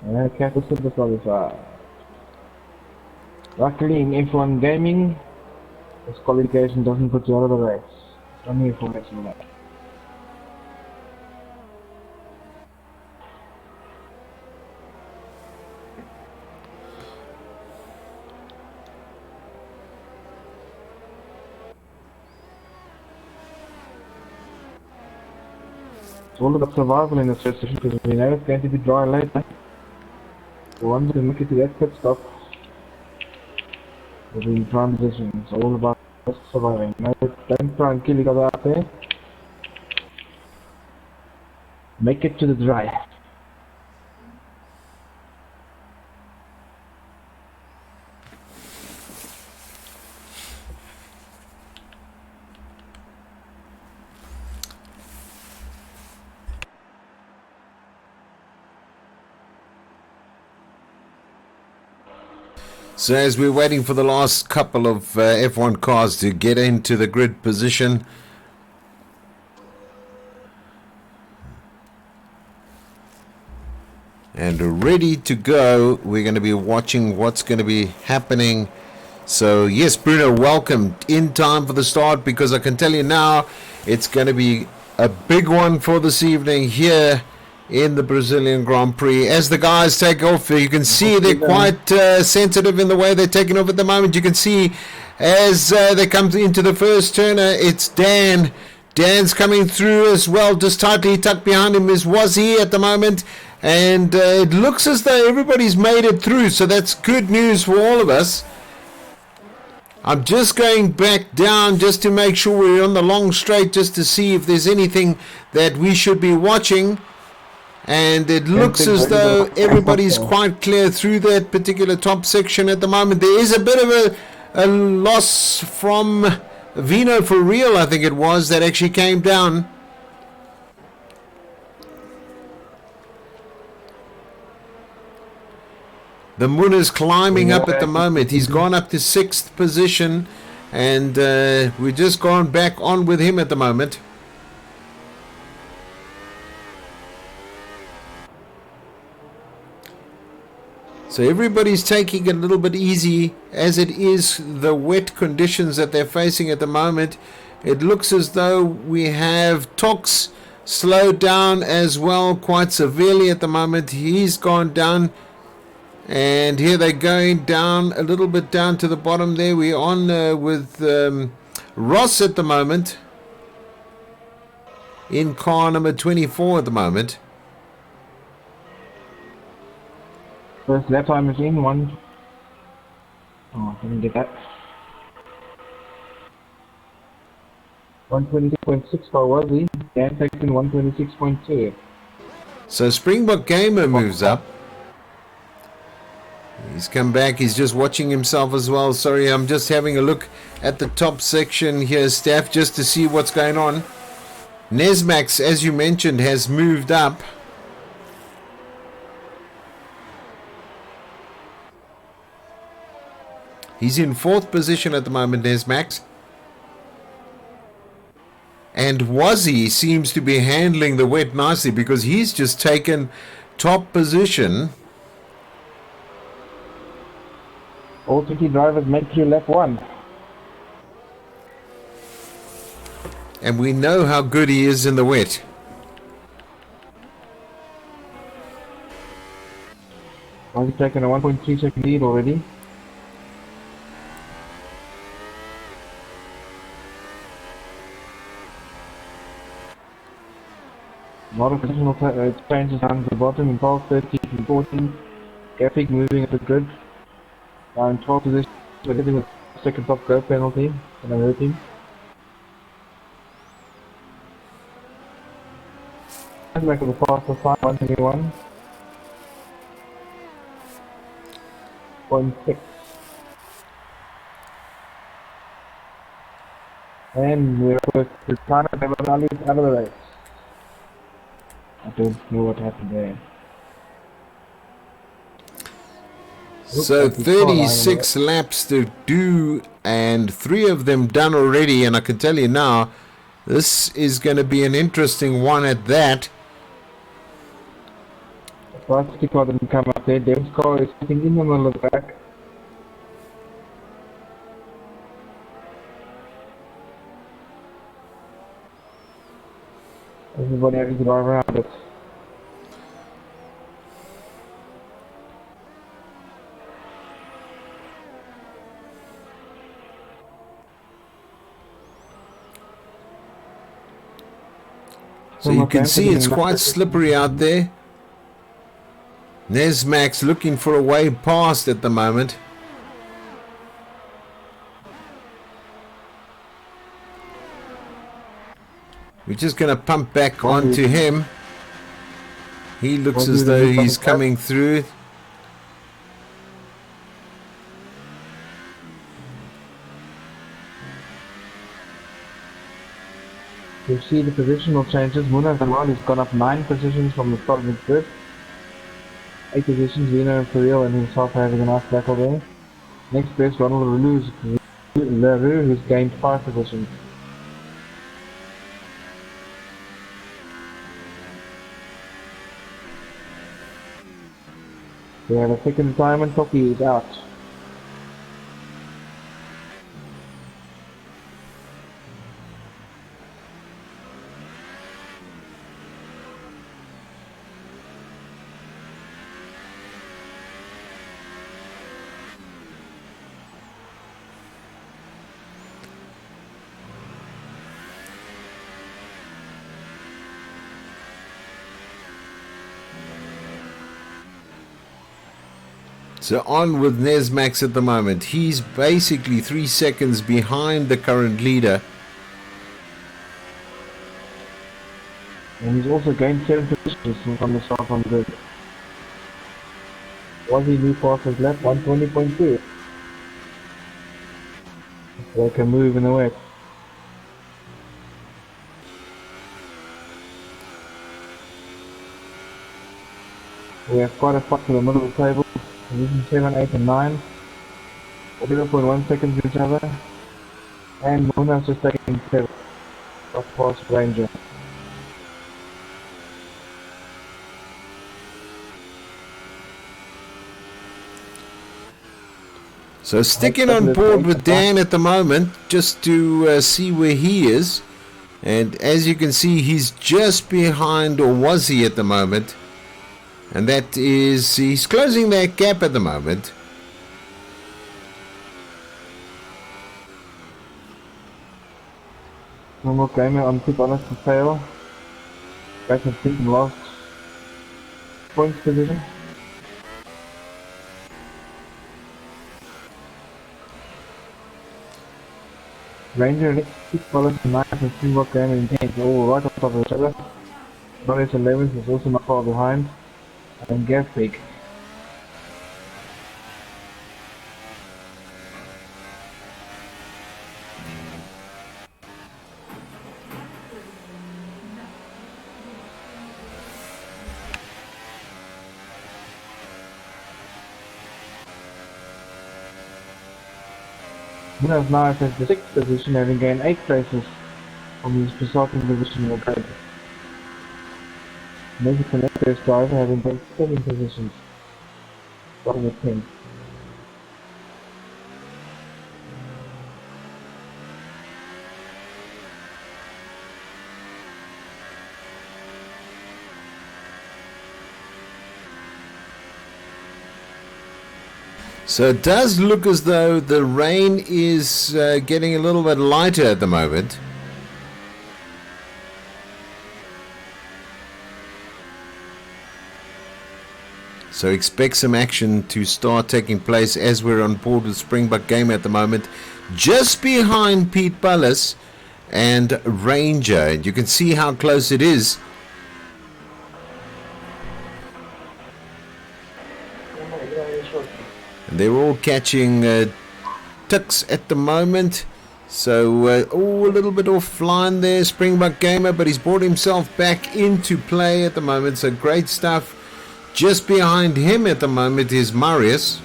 And Cat is disqualified. Luckily in F1 gaming, disqualification doesn't put you out of the race. It's only a 4 race for that. It's all about survival in this session because we know it's going to be dry later. The ones who make it to that pit stop will be in prime position. It's all about surviving. No, don't try and kill each other out there. Make it to the dry. So as we're waiting for the last couple of F1 cars to get into the grid position, and ready to go, we're going to be watching what's going to be happening. So yes, Bruno, welcome in time for the start, because I can tell you now it's going to be a big one for this evening here in the Brazilian Grand Prix. As the guys take off, you can see they're quite sensitive in the way they're taking off at the moment. You can see as they come into the first turner, it's Dan. Dan's coming through as well. Just tightly tucked behind him is Wazzy at the moment. And it looks as though everybody's made it through, so that's good news for all of us. I'm just going back down just to make sure we're on the long straight, just to see if there's anything that we should be watching. And it looks as though everybody's quite clear through that particular top section at the moment. There is a bit of a loss from Vino for real, I think it was, that actually came down. The Moon is climbing up at the moment. He's gone up to 6th position, and we've just gone back on with him at the moment. So everybody's taking it a little bit easy, as it is the wet conditions that they're facing at the moment. It looks as though we have Tox slowed down as well quite severely at the moment. He's gone down, and here they're going down a little bit down to the bottom there. We're on with Ross at the moment in car number 24 at the moment. First lap time is in, one. Oh, I didn't get that. 126.6 for Wazzy, Dan takes in 126.2. So Springbok Gamer moves up. He's come back, he's just watching himself as well. Sorry, I'm just having a look at the top section here, Steph, just to see what's going on. Nesmax, as you mentioned, has moved up. He's in 4th position at the moment, Nesmax. And Wazzy seems to be handling the wet nicely, because he's just taken top position. All 20 drivers make through lap 1. And we know how good he is in the wet. Wazzy taking a 1.3 second lead already. A lot of positional changes down to the bottom in pole 13 and 14. Gaffic moving at the grid. Now in 12th position, we're getting a second top go penalty on the other team. And back to the fastest time, 121. 1.6. And we're with Sultana Devanali out of the race. I don't know what happened there. So 36 laps to do, and 3 of them done already, and I can tell you now, this is going to be an interesting one at that. Varsity car didn't come up there. Dev's car is sitting in the middle of the pack. Everybody having to drive around it. So you can see it's quite slippery out there. Nesmax looking for a way past at the moment. We're just going to pump back onto him. He looks as though he's coming through. You see the positional changes. Muna Zamal has gone up 9 positions from the start of the grid. 8 positions, Vino and Furiel and himself having a nice battle there. Next best, Ronald LaRue, who's gained 5 positions. We have a second retirement, Toki is out. So on with Nesmax at the moment. He's basically 3 seconds behind the current leader. And he's also gained 7 positions from the start on the grid. Was he new fastest lap? 120.2. They can move in the wet. We have quite a fight in the middle of the table. Position 7, 8 and 9. 0.1 seconds to each other. And Muna's just taking 7. Of course, Ranger. So sticking on board with Dan at the moment, just to see where he is. And as you can see, he's just behind, or was he at the moment? And that is, he's closing that gap at the moment. Normal gamer on tip honest to fail. Back and think last points position. Ranger, Electric, Polish, and Knife, and Steamboat Gamer in tanks, all right on top of each other. Knowledge 11 is also not far behind. And Gas Peak. Munoz now has the 6th position, having gained 8 places from his starting position in the grid. Magic Connector's driver having gained 7 positions, starting at 10. So it does look as though the rain is getting a little bit lighter at the moment. So expect some action to start taking place as we're on board with Springbok Game at the moment. Just behind Pete Bullis and Ranger. And you can see how close it is. And they're all catching ticks at the moment. So, a little bit offline there, Springbok Gamer, but he's brought himself back into play at the moment. So, great stuff. Just behind him at the moment is Marius.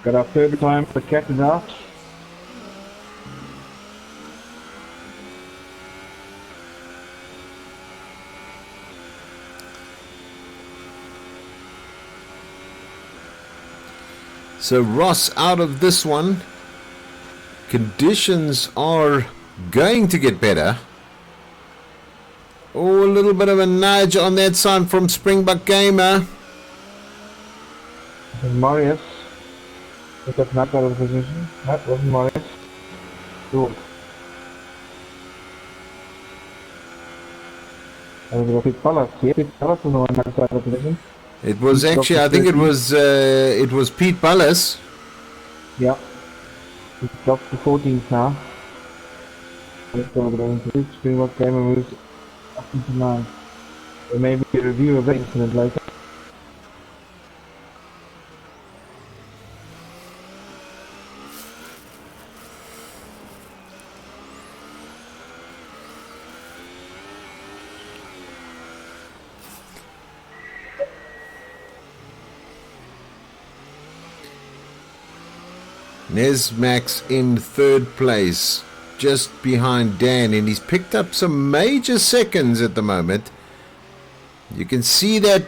Got our third time, the cat is out. So Ross out of this one. Conditions are going to get better. Oh, a little bit of a nudge on that side from Springbok Gamer. Marius. Look at Matt out of position. That wasn't Marius. Cool. And we got Pete Pallas. Yeah, Pete Pallas was the one outside of position. It was actually, I think it was Pete Pallas. Yeah. He's dropped to 14th now. Let's go over into Springbok Gamer moves up into 9. There may be a review of that incident later. Nesmax in third place, just behind Dan, and he's picked up some major seconds at the moment. You can see that.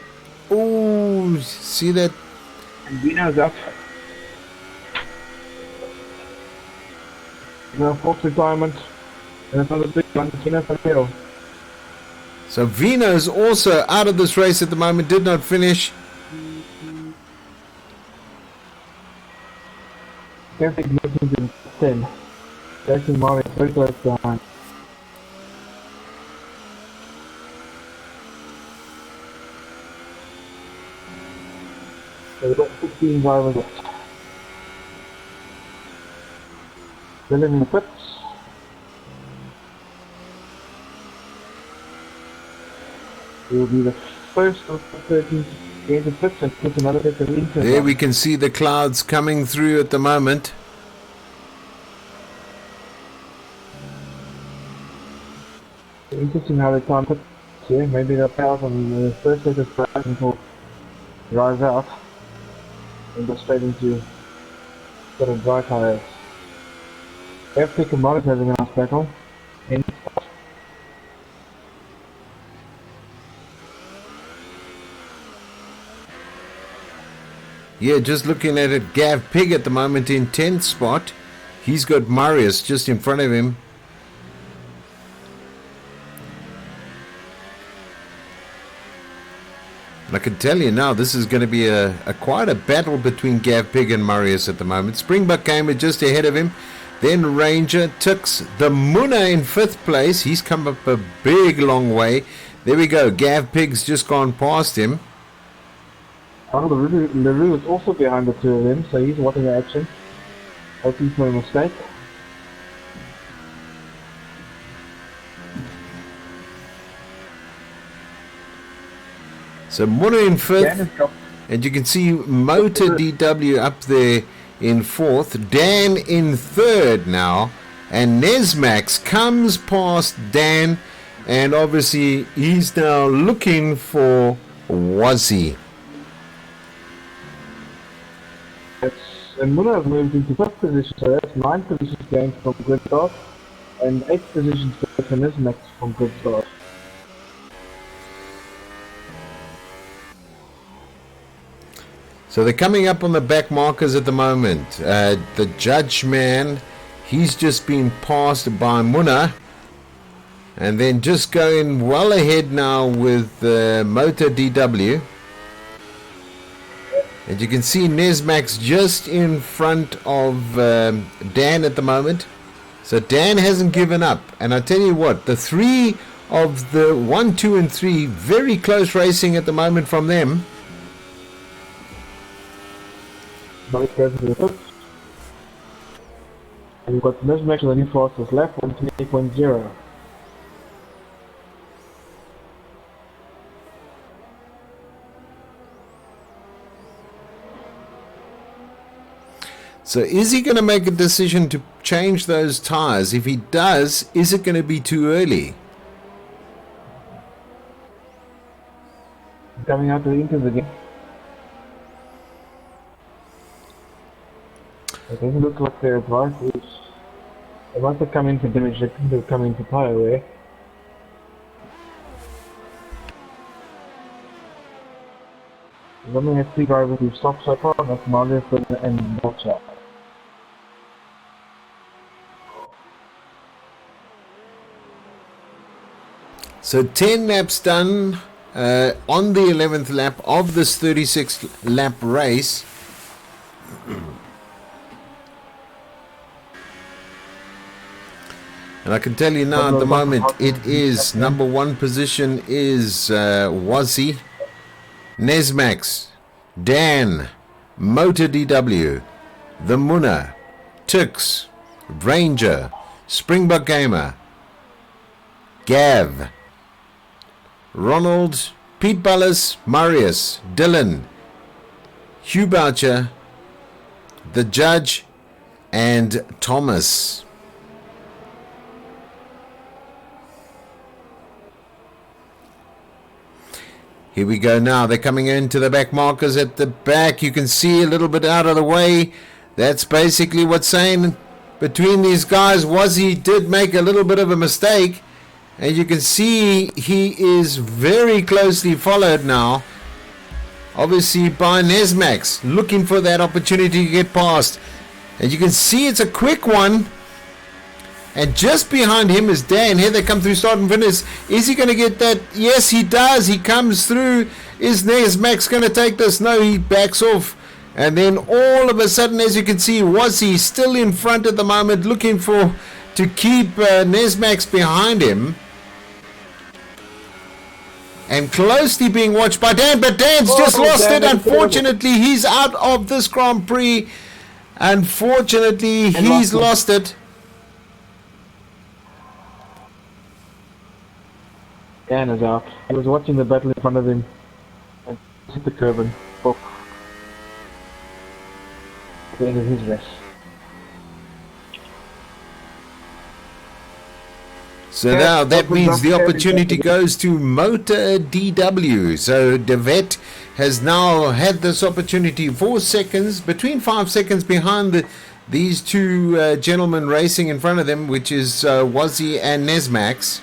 Oh, see that. And Vino's up. No, fourth retirement. And another big one, Vino Fabio. So Vino's also out of this race at the moment, did not finish. Perfect movement in 10. Jason Marius very close behind. So we've got 16 drivers left. Dylan in the pits. He will be the first of the 13 to get the pits and put another bit of into. There we can see the clouds coming through at the moment. Interesting how they can't put here. Maybe they'll pay out on the first set of drivers until drives out and go straight into sort of dry tires. FP Commodity having a nice battle. Yeah, just looking at it, Gav Pig at the moment in 10th spot. He's got Marius just in front of him. I can tell you now, this is going to be a quite a battle between Gav Pig and Marius at the moment. Springbok Gamer just ahead of him. Then Ranger, Tux, the Munna in 5th place. He's come up a big long way. There we go. Gav Pig's just gone past him. Oh, LaRue is also behind the two of them, so he's watching the action. Hoping for a mistake. So Munna in 5th, and you can see Motor DW up there in 4th, Dan in 3rd now, and Nesmax comes past Dan, and obviously he's now looking for Wazzy. And Munna has moved into 5th position, so that's 9 positions gained from grid start, and 8 positions gained from Nesmax from grid start. So they're coming up on the back markers at the moment. The Judge Man, he's just been passed by Munna. And then just going well ahead now with Motor DW. And you can see Nesmax just in front of Dan at the moment. So Dan hasn't given up. And I tell you what, the 3 of the 1, 2 and 3, very close racing at the moment from them. Vice President of and we've got Nesmax on the new fastest lap, 128.0. So is he going to make a decision to change those tires? If he does, is it going to be too early? Coming out to the inters again. It doesn't look like their advice is... They must have come in for damage, they couldn't have come in for tyre wear. We've only had 3 drivers who've stopped so far, and that's Marlius and Watcher. So 10 laps done on the 11th lap of this 36 lap race. And I can tell you now at the moment it is number 1 position is Wazzy, Nesmax, Dan, Motor DW, The Munna, Tux, Ranger, Springbok Gamer, Gav, Ronald, Pete Ballas, Marius, Dylan, Hugh Boucher, The Judge, and Thomas. Here we go now. They're coming into the back markers at the back. You can see a little bit out of the way. That's basically what's saying between these guys. Wazzy did make a little bit of a mistake. And you can see he is very closely followed now. Obviously by Nesmax, looking for that opportunity to get past. And you can see it's a quick one. And just behind him is Dan. Here they come through start and finish. Is he going to get that? Yes, he does. He comes through. Is Nesmax going to take this? No, he backs off. And then all of a sudden, as you can see, Wazzy still in front at the moment, looking to keep Nesmax behind him. And closely being watched by Dan. But Dan's just lost it. Unfortunately, he's out of this Grand Prix. Unfortunately, he's lost it. Dan is out. He was watching the battle in front of him and hit the curb and poof. The end of his race. So now that means the opportunity goes to Motor DW. So Devet has now had this opportunity 4 seconds, between 5 seconds behind these two gentlemen racing in front of them, which is Wazzy and Nesmax.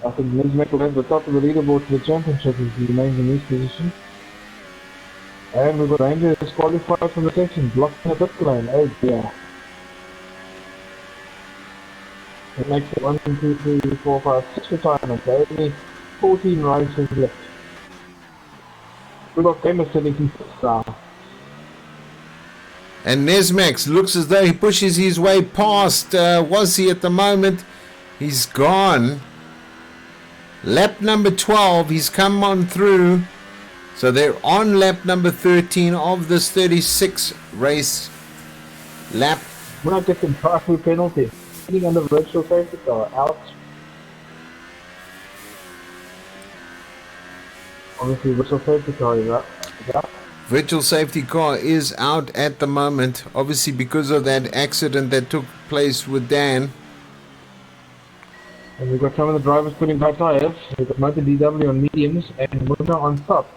I think Nesmax will have the top of the leaderboard for the championship if he remains in this position. And we've got Ranger disqualified from the section, blocked in the pit lane. Oh dear. It makes it 1, 2, 3, 4, 5, 6 retirements. Only 14 races left. We've got Gamer sitting in 5th now. And Nesmax looks as though he pushes his way past Wazzy at the moment. He's gone. Lap number 12, he's come on through. So they're on lap number 13 of this 36 race lap. We're not getting drive-through penalty. Sitting under virtual safety car, out. Obviously, virtual safety car is out. Virtual safety car is out at the moment, obviously because of that accident that took place with Dan. And we've got some of the drivers putting back tyres. We've got Motor DW on mediums and Munna on softs.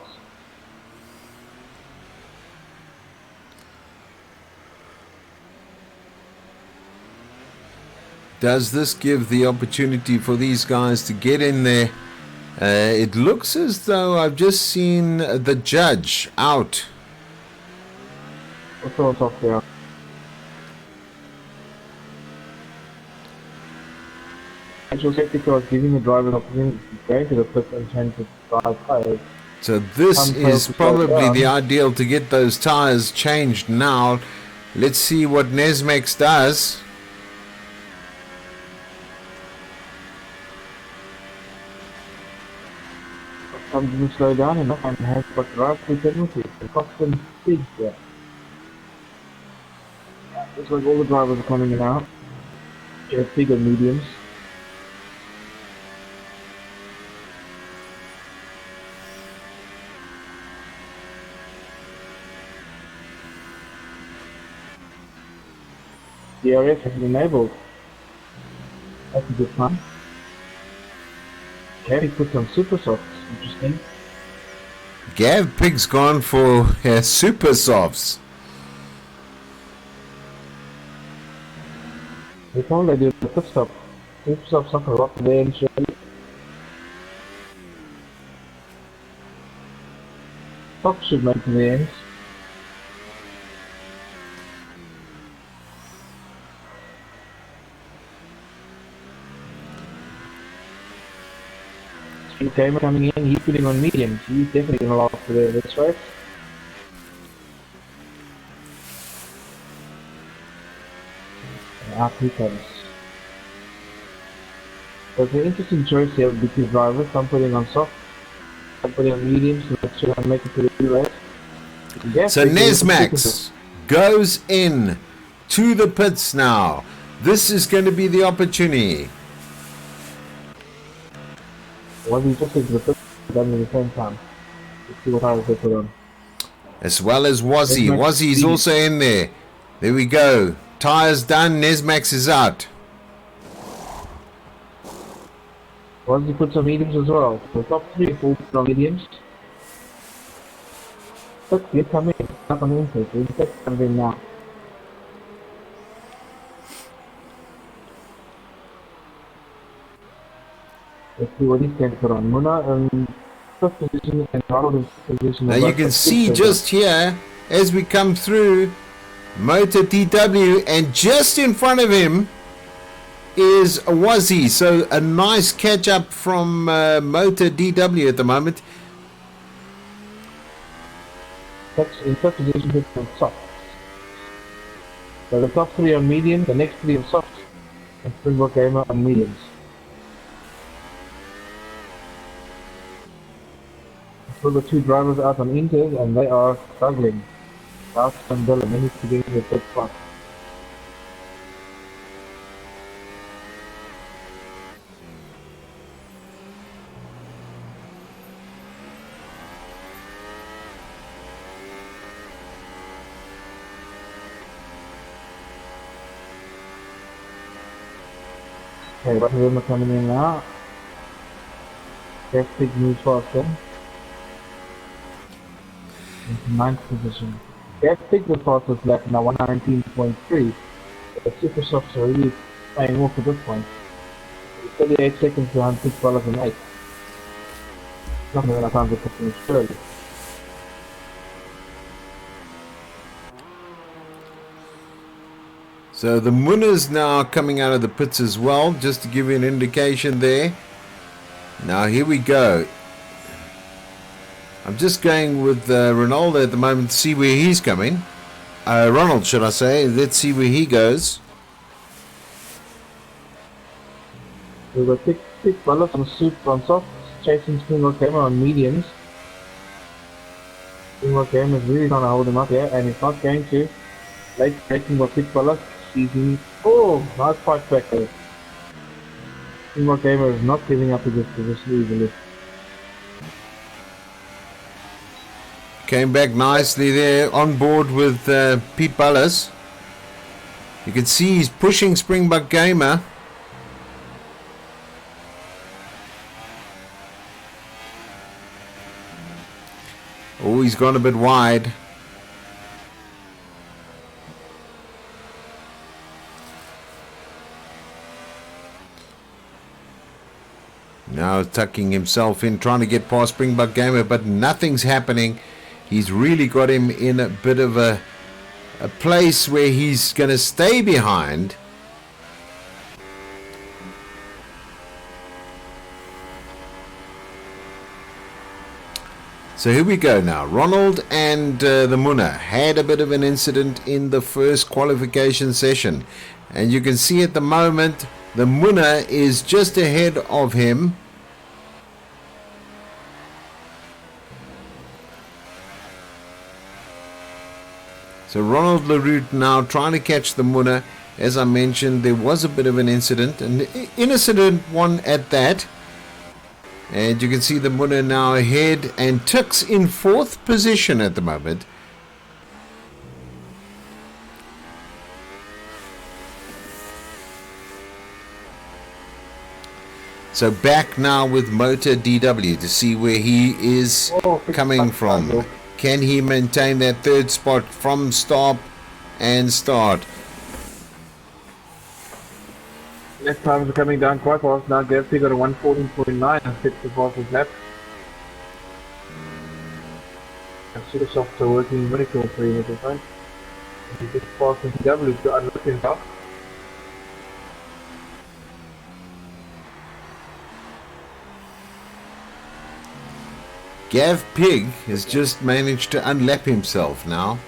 Does this give the opportunity for these guys to get in there? It looks as though I've just seen the Judge out. What's on top there? Virtual safety car is giving the driver an opportunity to go into the pit and change the tyres. So this is probably the ideal to get those tyres changed now. Let's see what Nesmax does. Some didn't slow down enough and has got drive-through penalties. The cost them speed there. Looks like all the drivers are coming in out. Yeah, big and mediums. DRS has been enabled. That's a good one. Okay, he put some super softs. Interesting. Gav Pig's gone for super softs. They probably do the pit stop. Super softs not a lot there in surely. Fox should make the ends. Gamer coming in, he's putting on mediums. He's definitely going to last for this race. And out he comes. So it's an interesting choice here with the two drivers. I'm putting on soft, I'm putting on mediums, so let's try and make it to the race. Yes, So Nesmax goes in to the pits now. This is going to be the opportunity. Well, we just into the pit done at the same time. Let's see what tires they put on. As well as Wazzy. Nesmax Wazzy's also in there. There we go. Tires done. Nesmax is out. Well, he put some mediums as well. The top 3 full put on mediums. Look, you come in. Up on the intake. We'll take some in now. Let's see what he can put on. Muna in 5th position and Ronald in 6th position. Now you can see just here as we come through Motor DW, and just in front of him is Wazzy. So a nice catch up from Motor DW at the moment. In 5th position with on soft. So the top 3 on medium, the next 3 on soft, and Springbok Gamer on mediums. So the 2 drivers out on intake and they are struggling. Last and Dylan, they need to get in the pit spot. Okay, what of them are coming in now? That's big moves faster. Into 9th position. That's big the fastest lap now, 119.3. The super softs are really playing off at this point. 38 seconds behind $6 and 8. Nothing that I can't get to surely. So the Muna's now coming out of the pits as well, just to give you an indication there. Now here we go. I'm just going with Ronaldo at the moment to see where he's coming. Ronald, should I say. Let's see where he goes. We've got thick bullets on super on softs, chasing Springbok Gamer on mediums. Springbok Gamer is really trying to hold him up here, and he's not going to. Late breaking with thick bullets. Oh, nice fight back there. Springbok Gamer is not giving up to this position easily. Came back nicely there on board with Pete Bullis. You can see he's pushing Springbok Gamer. Oh, he's gone a bit wide. Now tucking himself in, trying to get past Springbok Gamer, but nothing's happening. He's really got him in a bit of a place where he's going to stay behind. So here we go now. Ronald and the Muna had a bit of an incident in the first qualification session. And you can see at the moment the Muna is just ahead of him. So Ronald LaRute now trying to catch the Muna. As I mentioned, there was a bit of an incident, an innocent one at that. And you can see the Muna now ahead, and Tux in 4th position at the moment. So back now with Motor DW to see where he is coming from. Can he maintain that third spot from stop and start? Left times are coming down quite fast now. Gav Pig got a 114.9 and fits the fastest lap. And super softs are working miracle for you at the front. He gets past DW to unlock himself. Gav Pig has just managed to unlap himself now.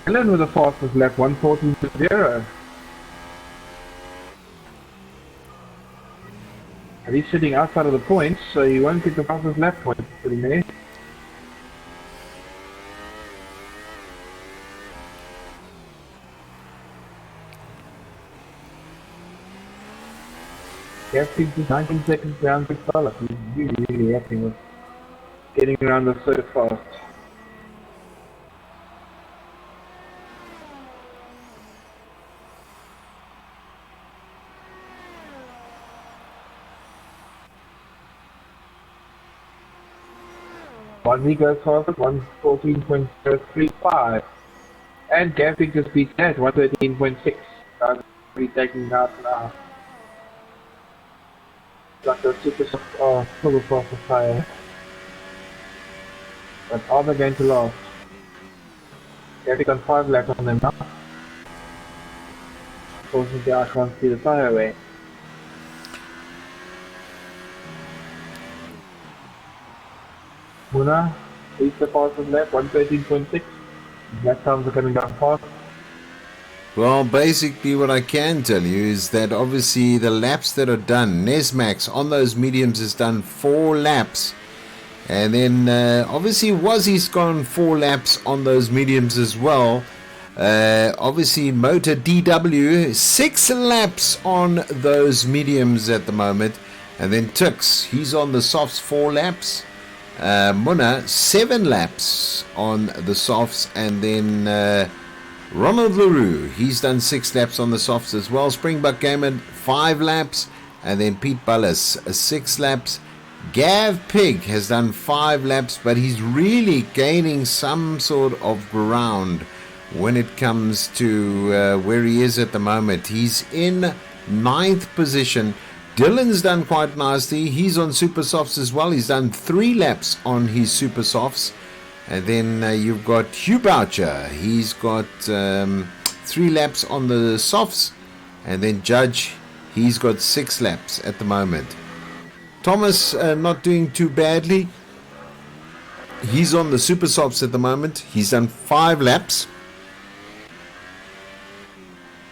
Allen with the fastest lap, 114.0. And he's sitting outside of the points, so he won't get the fastest lap point for the minute. Gav Pig is 19 seconds down to Salah. He's really happy with getting around the circuit fast. One week goes faster, 114.35. And Gav Pig just beats that, 113.6. He's taking out now. Like a super soft, full fast tire. But are they going to last? Gav Pig on 5 laps on them now. Unfortunately, I can't see the tire away. Muna, reach the fastest lap, 113.6. Lap times are coming down fast. Well, basically what I can tell you is that obviously the laps that are done, Nesmax on those mediums has done 4 laps. And then obviously Wazzy's gone 4 laps on those mediums as well. Obviously Motor DW 6 laps on those mediums at the moment. And then Tux, he's on the softs 4 laps. Muna 7 laps on the softs, and then Ronald LaRue, he's done 6 laps on the softs as well. Springbok Gamer 5 laps, and then Pete Bullis 6 laps. Gav Pig has done 5 laps, but he's really gaining some sort of ground when it comes to where he is at the moment. He's in 9th position. Dylan's done quite nicely. He's on super softs as well. He's done 3 laps on his super softs. And then you've got Hugh Boucher. He's got 3 laps on the softs. And then Judge, he's got 6 laps at the moment. Thomas not doing too badly. He's on the super softs at the moment. He's done 5 laps.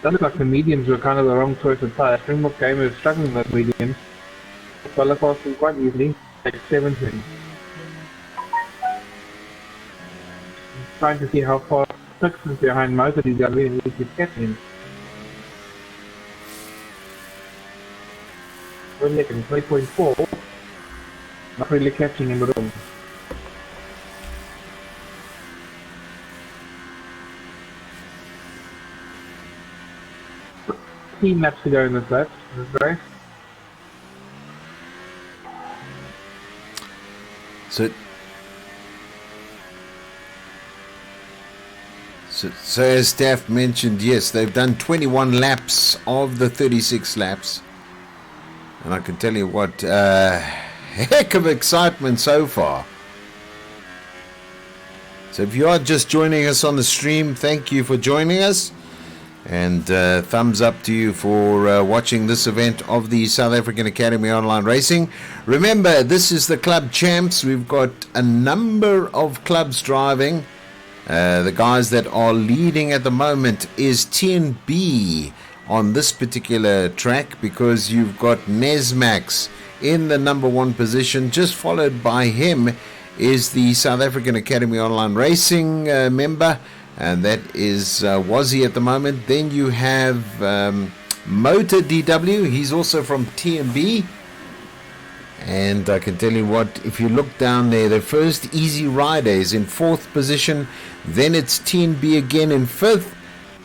That looks like the mediums were kind of the wrong choice of tire. Springbok Gamer is struggling with mediums. Well, past him quite easily, like 17. Trying to see how far Tux is behind Motor DW and we keep catching him. 20.4. Not really catching him at all. 15 laps to go in this lap. This race. So as Staff mentioned, yes, they've done 21 laps of the 36 laps. And I can tell you what, heck of excitement so far. So if you are just joining us on the stream, thank you for joining us. And thumbs up to you for watching this event of the South African Academy Online Racing. Remember, this is the Club Champs. We've got a number of clubs driving. The guys that are leading at the moment is TNB on this particular track, because you've got Nesmax in the number 1 position. Just followed by him is the South African Academy Online Racing member, and that is Wazzy at the moment. Then you have Motor DW. He's also from TNB. And I can tell you what, if you look down there, the first Easy Rider is in 4th position. Then it's TNB again in 5th.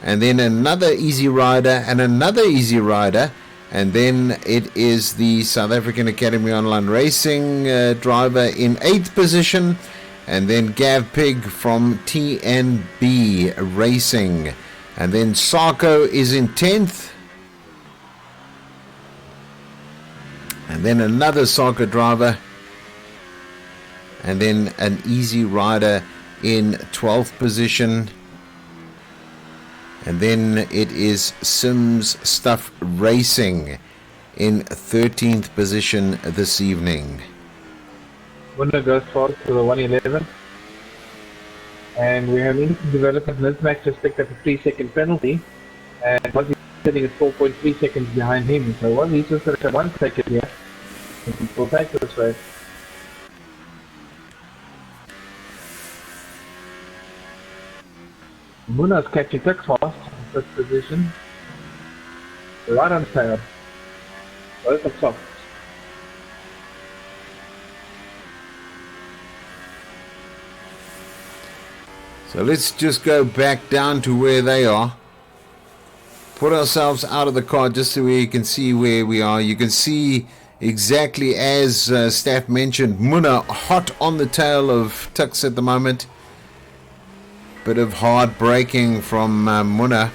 And then another Easy Rider and another Easy Rider. And then it is the South African Academy Online Racing driver in 8th position. And then Gav Pig from TNB Racing. And then Sarko is in 10th. And then another Sarko driver. And then an Easy Rider in 12th position. And then it is Sims Stuff Racing in 13th position this evening. Winner goes forward to the 111. And we have instant development. Nismac just picked up a 3-second penalty. And was he sitting at 4.3 seconds behind him. So was he just at 1 second here? We'll take this race. Muna's catching Tux fast in first position. Right on the tail. Both are soft. So let's just go back down to where they are. Put ourselves out of the car just so you can see where we are. You can see exactly as Staff mentioned, Muna hot on the tail of Tux at the moment. Bit of hard braking from Muna.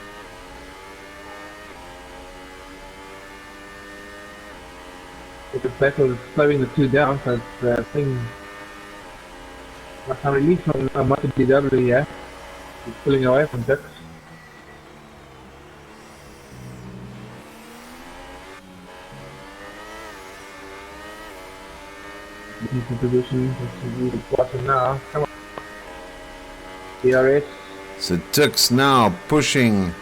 It's a battle slowing the two down, so it's thing. A release from a Motor DW here. He's pulling away from Tux. Into position, this is bottom now. Come on. DRS. So Tux now pushing.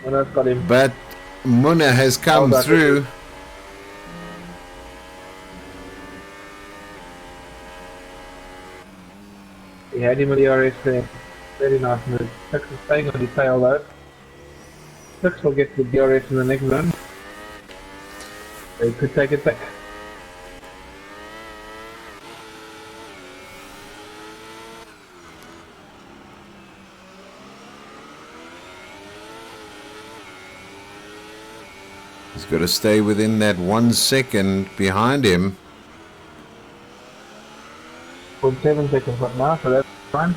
Muna's got him. But Muna has come through. He had him with the DRS there. Very nice move. Tux is staying on his tail though. Tux will get the DRS in the next run. They could take it back. He's got to stay within that 1 second behind him. 0.7 seconds right now, so that's fine.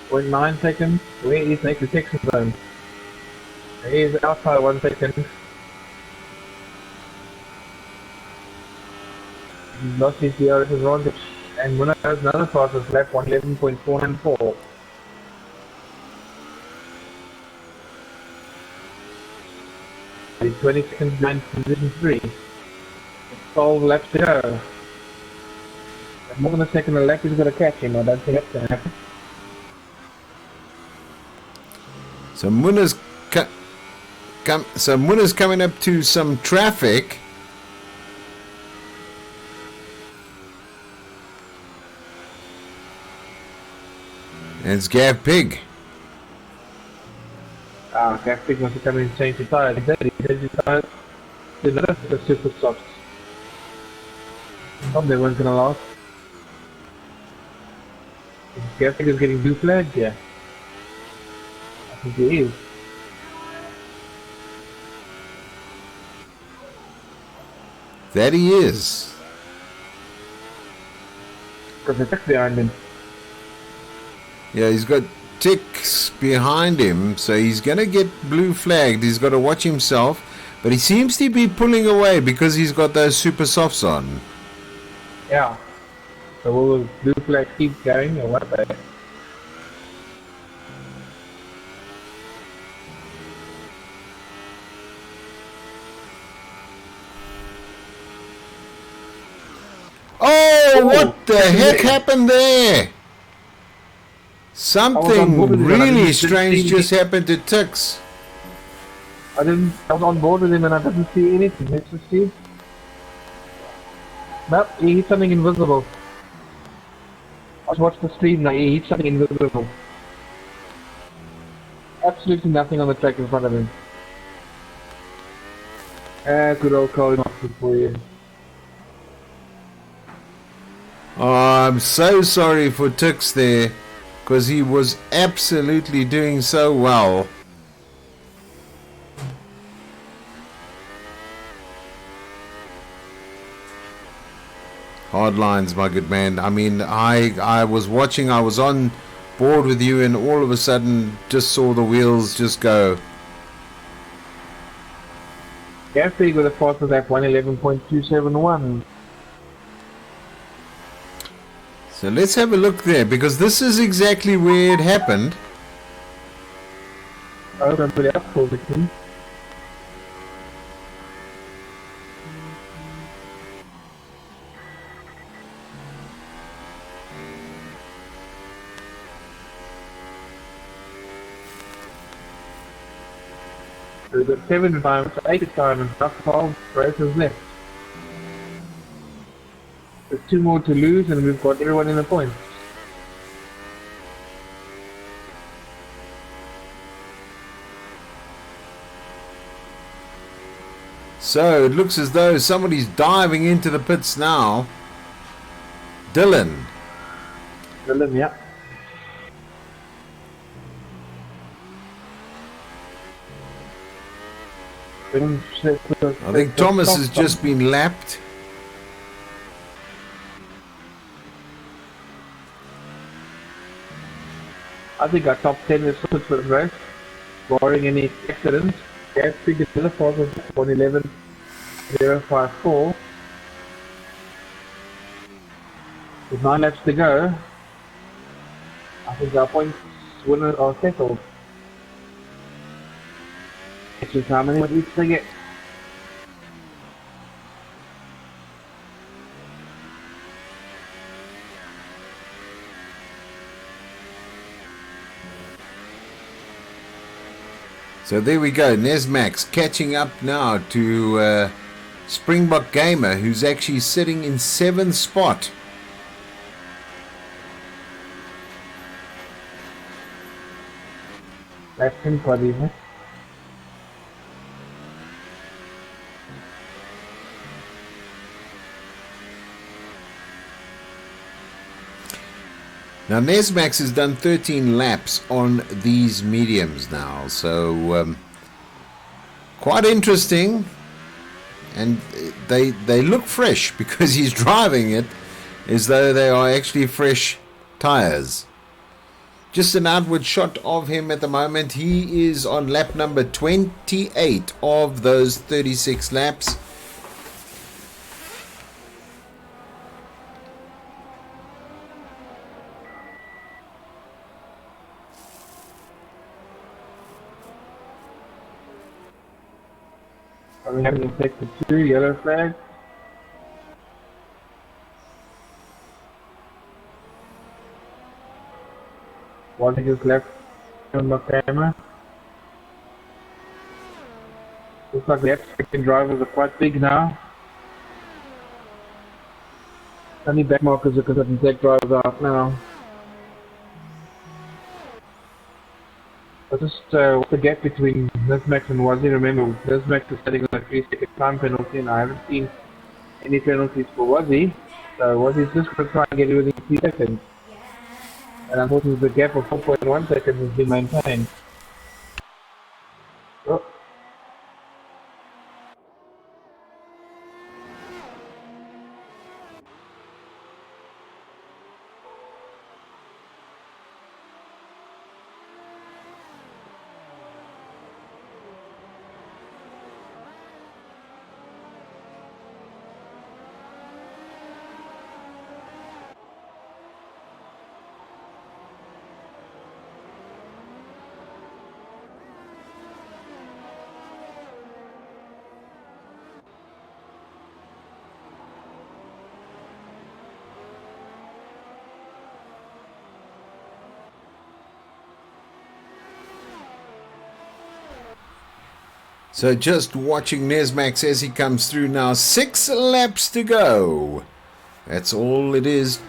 0.9 seconds. Where is next detection zone? He is outside 1 second. He's lost his DRS advantage. And Muna has another fastest lap, 111.494. He's 20 seconds behind position 3. 12 laps to go. More than a second a lap, he's got to catch him. I don't think that's going to happen. So Muna's coming up to some traffic. And it's Gav Pig. Gav Pig wants to come in and change the tires. He did his tires. Did another set of super softs. Thought they weren't going to last. Gav Pig is getting blue flagged here. I think he is. That he is. Because the Tux behind him. Yeah, he's got ticks behind him, so he's going to get blue flagged. He's got to watch himself, but he seems to be pulling away because he's got those super softs on. Yeah. So will the blue flag keep going or what? Oh, what the heck happened there? Something really strange just happened to Tux. I was on board with him and I didn't see anything. Let's just see. Nope, he hit something invisible. I watched the stream now, he hit something invisible. Absolutely nothing on the track in front of him. Good old Colin Austin for you. Oh, I'm so sorry for Tux there, because he was absolutely doing so well. hard lines, my good man. I mean, I was watching, I was on board with you, and all of a sudden just saw the wheels just go. Gas speed with a fastest lap 111.271. So let's have a look there, because this is exactly where it happened. Oh, somebody else called it in. So we've got 7 environments, 8 assignments, not 12 races left. There's 2 more to lose and we've got everyone in the points. So it looks as though somebody's diving into the pits now. Dylan. Dylan, yeah. I think Thomas has just been lapped. I think our top 10 is sorted for the race, barring any accidents. Gas speed another fast of 111.054. With 9 laps to go, I think our points winners are settled. It's just how many each they get. So there we go, Nesmax catching up now to Springbok Gamer, who's actually sitting in 7th spot. That's him for the evening. Now Nesmax has done 13 laps on these mediums now, so quite interesting, and they look fresh because he's driving it as though they are actually fresh tires. Just an outward shot of him at the moment. He is on lap number 28 of those 36 laps. We having in sector 2, yellow flag. One thing is left on my camera. Looks like the second drivers are quite big now. Only back markers are because I can take drivers out now. But just what's the gap between Nesmax and Wazzy? Remember, Nesmax is sitting on a 3-second time penalty, and I haven't seen any penalties for Wazzy. So Wazzy's just going to try and get it within 3 seconds. And unfortunately, the gap of 4.1 seconds has been maintained. Oh. So just watching Nesmax as he comes through now. 6 laps to go. That's all it is.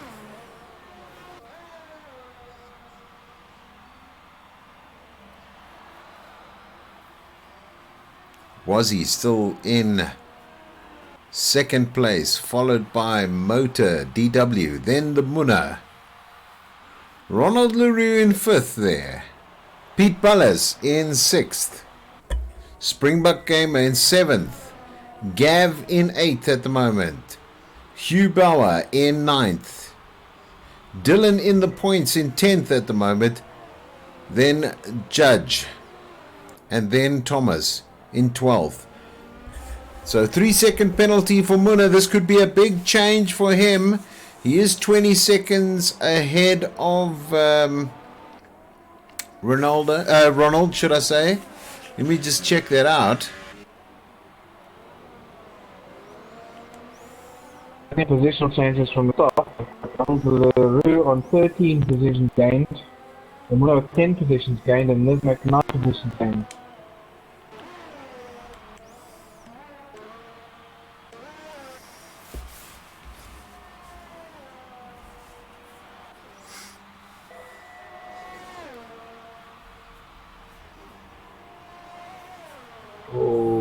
Wazzy still in 2nd place, followed by Motor, DW, then the Munna. Ronald LaRue in 5th there. Pete Bullis in 6th. Springbok Gamer in 7th. Gav in 8th at the moment. Hugh Bauer in 9th. Dylan in the points in 10th at the moment. Then Judge. And then Thomas in 12th. So 3-second penalty for Muna. This could be a big change for him. He is 20 seconds ahead of Ronald, should I say. Let me just check that out. Any positional changes from the top. Leroux on 13 positions gained. And Muna with 10 positions gained, and Nismac 9 positions gained.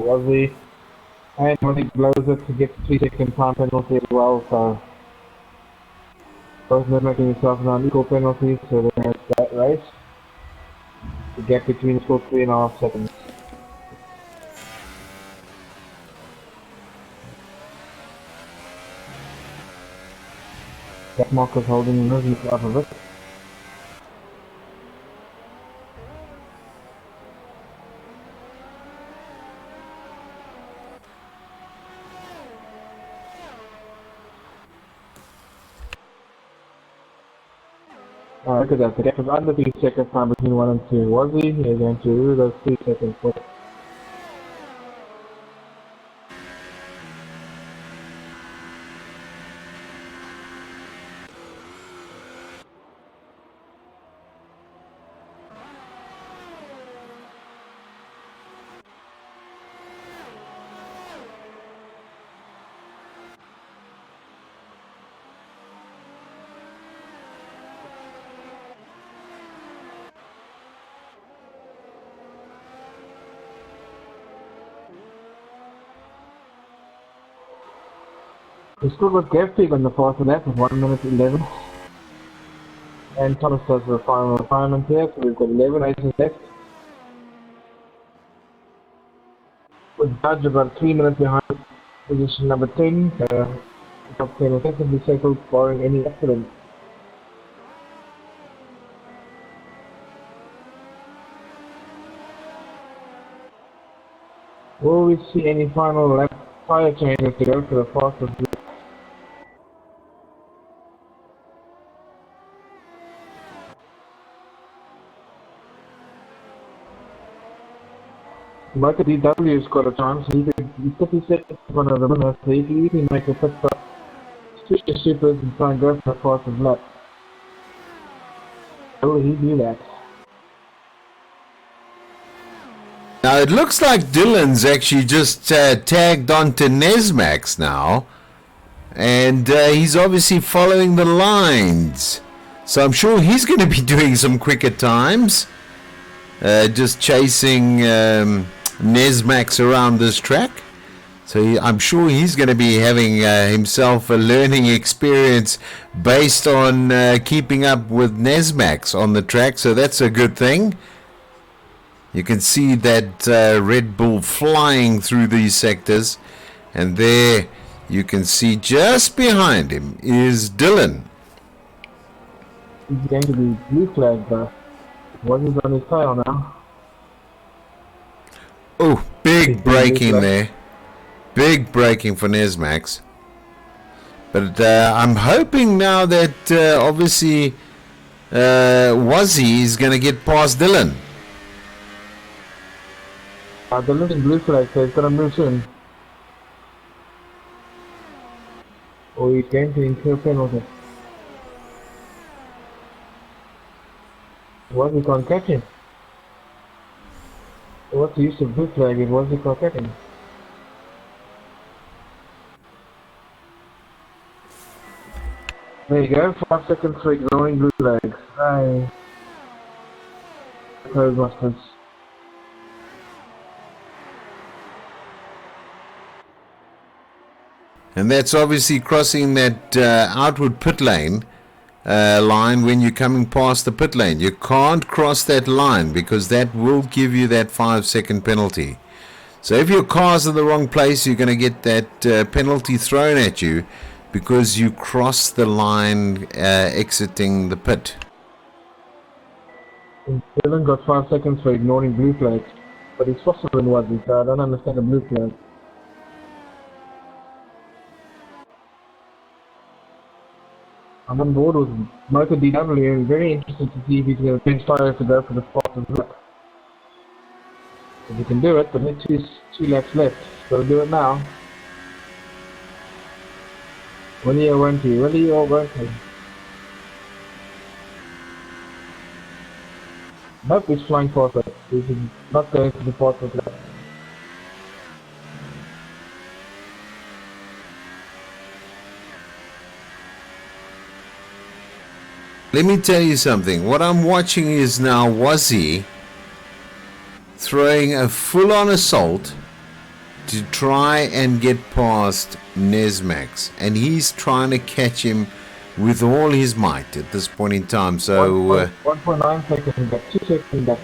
Aussie, and when he blows it to get 3-second time penalty as well, so both not making themselves an equal penalties, so then it's that race. The gap between is still 3.5 seconds. That marker's holding Nismac out of it. Look at that, the gap is under 3 seconds time between 1 and 2. Wazzy, you're going to rule those 3 seconds. We still got Gavpig on the far to left with 1 minute 11. And Thomas does the final refinement here, so we've got 11 races left. With Judge about 3 minutes behind position number 10. Top 10 effectively settled, barring any accident. Will we see any final lap tire changes to go for the fastest lap? Michael DW's got a chance. He's 50 seconds one of the winners, so he can easily make a pit stop, switch the supers and try and go for the fastest lap. Will he do that? Now it looks like Dylan's actually just tagged onto Nesmax now, and he's obviously following the lines. So I'm sure he's going to be doing some quicker times, just chasing Nesmax around this track. So I'm sure he's going to be having himself a learning experience based on keeping up with Nesmax on the track. So that's a good thing. You can see that Red Bull flying through these sectors, and there you can see just behind him is Dylan. He's going to be blue flag, but what is on his tail now? Oh, big braking there. Big braking for Nesmax. But I'm hoping now that obviously Wazzy is going to get past Dylan. Dylan is blue flag, so he's going to move soon. Oh, he's going to incur penalty. Wazzy can't catch him. What's the use of blue flag if Wazzy can't catch him? There you go, 5 seconds for ignoring blue flags. Aye. Toastmasters. And that's obviously crossing that outward pit lane line when you're coming past the pit lane. You can't cross that line because that will give you that 5-second penalty. So if your car's in the wrong place, you're going to get that penalty thrown at you. because you cross the line exiting the pit. Dylan got 5 seconds for ignoring blue flags, but he's faster than Wazzy, so I don't understand the blue flag. I'm on board with Motor DW and very interested to see if he's going to change tires to go for the fastest lap. If he can do it, but there's two laps left. Got to do it now. Will he or won't he? Will he or won't he? Nope, he's flying faster. He's not going for the fastest lap. Let me tell you something. What I'm watching is now Wazzy throwing a full-on assault to try and get past Nesmax, and he's trying to catch him with all his might at this point in time. So 1.9 seconds back, 2 seconds back.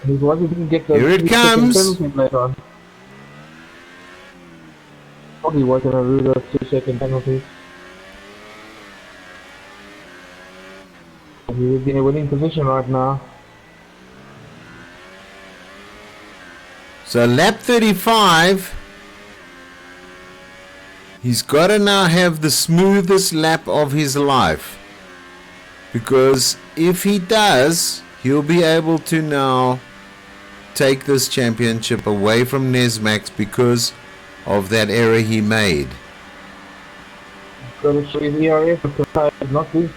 And if Wazzy didn't get the here it comes. Later on, probably was going to rule those 2-second penalties. He would be in a winning position right now. So lap 35, he's got to now have the smoothest lap of his life, because if he does, he'll be able to now take this championship away from Nesmax because of that error he made. Got to show his ERA because the tire is not good.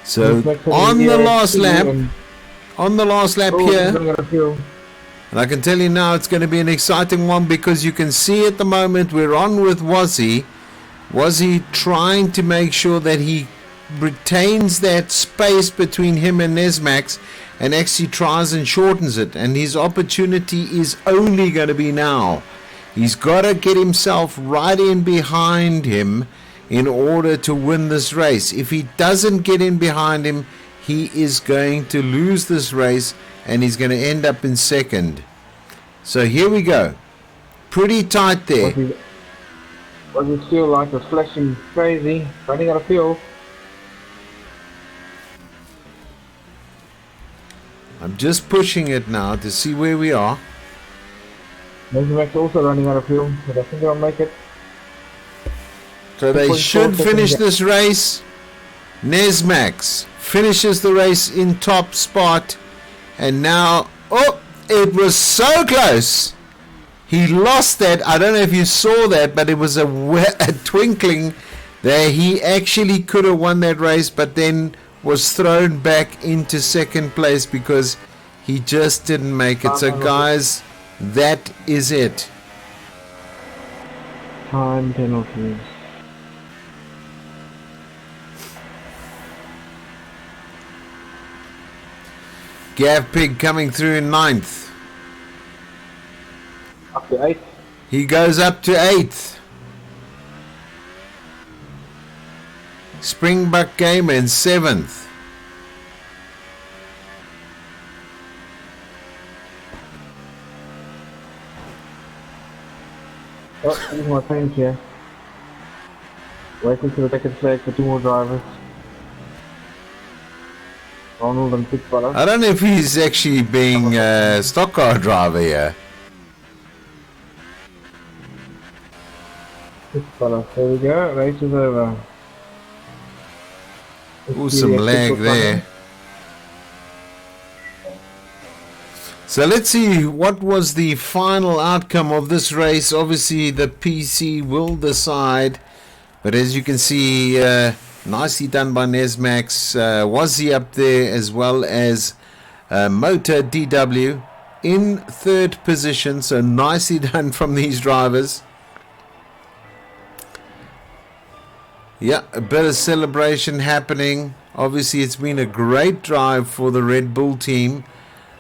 So on the last lap here, and I can tell you now it's going to be an exciting one, because you can see at the moment we're on with Wazzy trying to make sure that he retains that space between him and Nesmax and actually tries and shortens it, and his opportunity is only going to be now. He's got to get himself right in behind him in order to win this race. If he doesn't get in behind him, he is going to lose this race and he's going to end up in second. So here we go. Pretty tight there. Was it still like a flashing crazy, running out of fuel? I'm just pushing it now to see where we are. Nesmax also running out of fuel, but I think I'll make it. So they should finish this race. Nesmax finishes the race in top spot, and now, oh, it was so close. He lost that. I don't know if you saw that, but it was a twinkling there. He actually could have won that race, but then was thrown back into second place because he just didn't make it. So guys, that is it. Time penalties. Gav Pig coming through in 9th. Up to 8th. He goes up to 8th. Springbuck Gamer in 7th. Oh, there's my friends here. Waiting for the second flag for 2 more drivers. Ronald and Pitfella. I don't know if he's actually being a stock car driver here. Pitfella. There we go. Race is over. Oh, some lag there. So let's see what was the final outcome of this race. Obviously the PC will decide, but as you can see, nicely done by Nesmax. Wazzy up there, as well as Motor DW in 3rd position. So nicely done from these drivers. Yeah, a bit of celebration happening. Obviously it's been a great drive for the Red Bull team,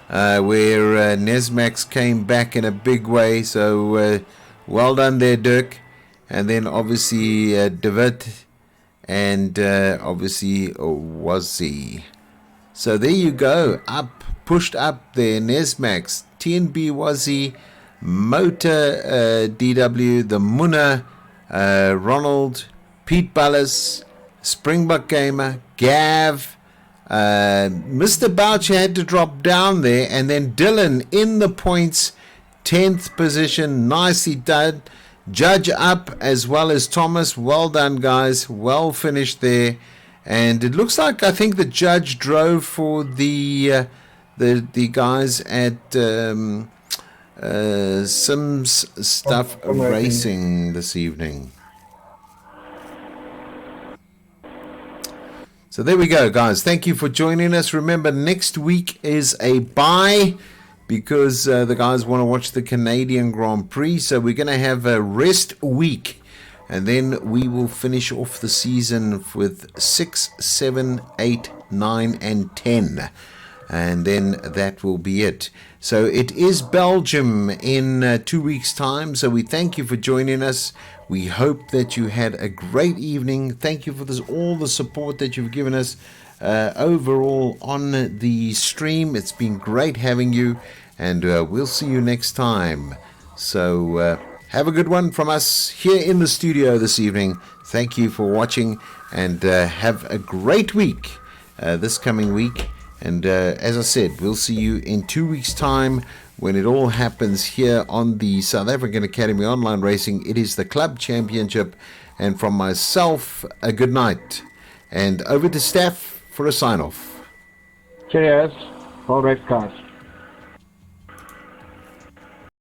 where Nesmax came back in a big way. So well done there, Dirk. And then obviously David and obviously Wazzy. So there you go, up pushed up there. Nesmax, TNB Wazzy, Motor DW, the Munna, Ronald, Pete Ballas, Springbok Gamer, Gav, Mr. Boucher had to drop down there, and then Dylan in the points, 10th position, nicely done. Judge up as well as Thomas. Well done, guys. Well finished there. And it looks like, I think the judge drove for the guys at Sims Stuff Racing this evening. So there we go, guys. Thank you for joining us. Remember, next week is a bye, because the guys want to watch the Canadian Grand Prix. So we're going to have a rest week, and then we will finish off the season with 6, 7, 8, 9, and 10. And then that will be it. So it is Belgium in 2 weeks' time. So we thank you for joining us. We hope that you had a great evening. Thank you for all the support that you've given us overall on the stream. It's been great having you, and we'll see you next time. So have a good one from us here in the studio this evening. Thank you for watching, and have a great week this coming week. And as I said, we'll see you in 2 weeks' time when it all happens here on the South African Academy Online Racing. It is the Club Championship. And from myself, a good night. And over to Steph for a sign-off. Cheers. All right, guys.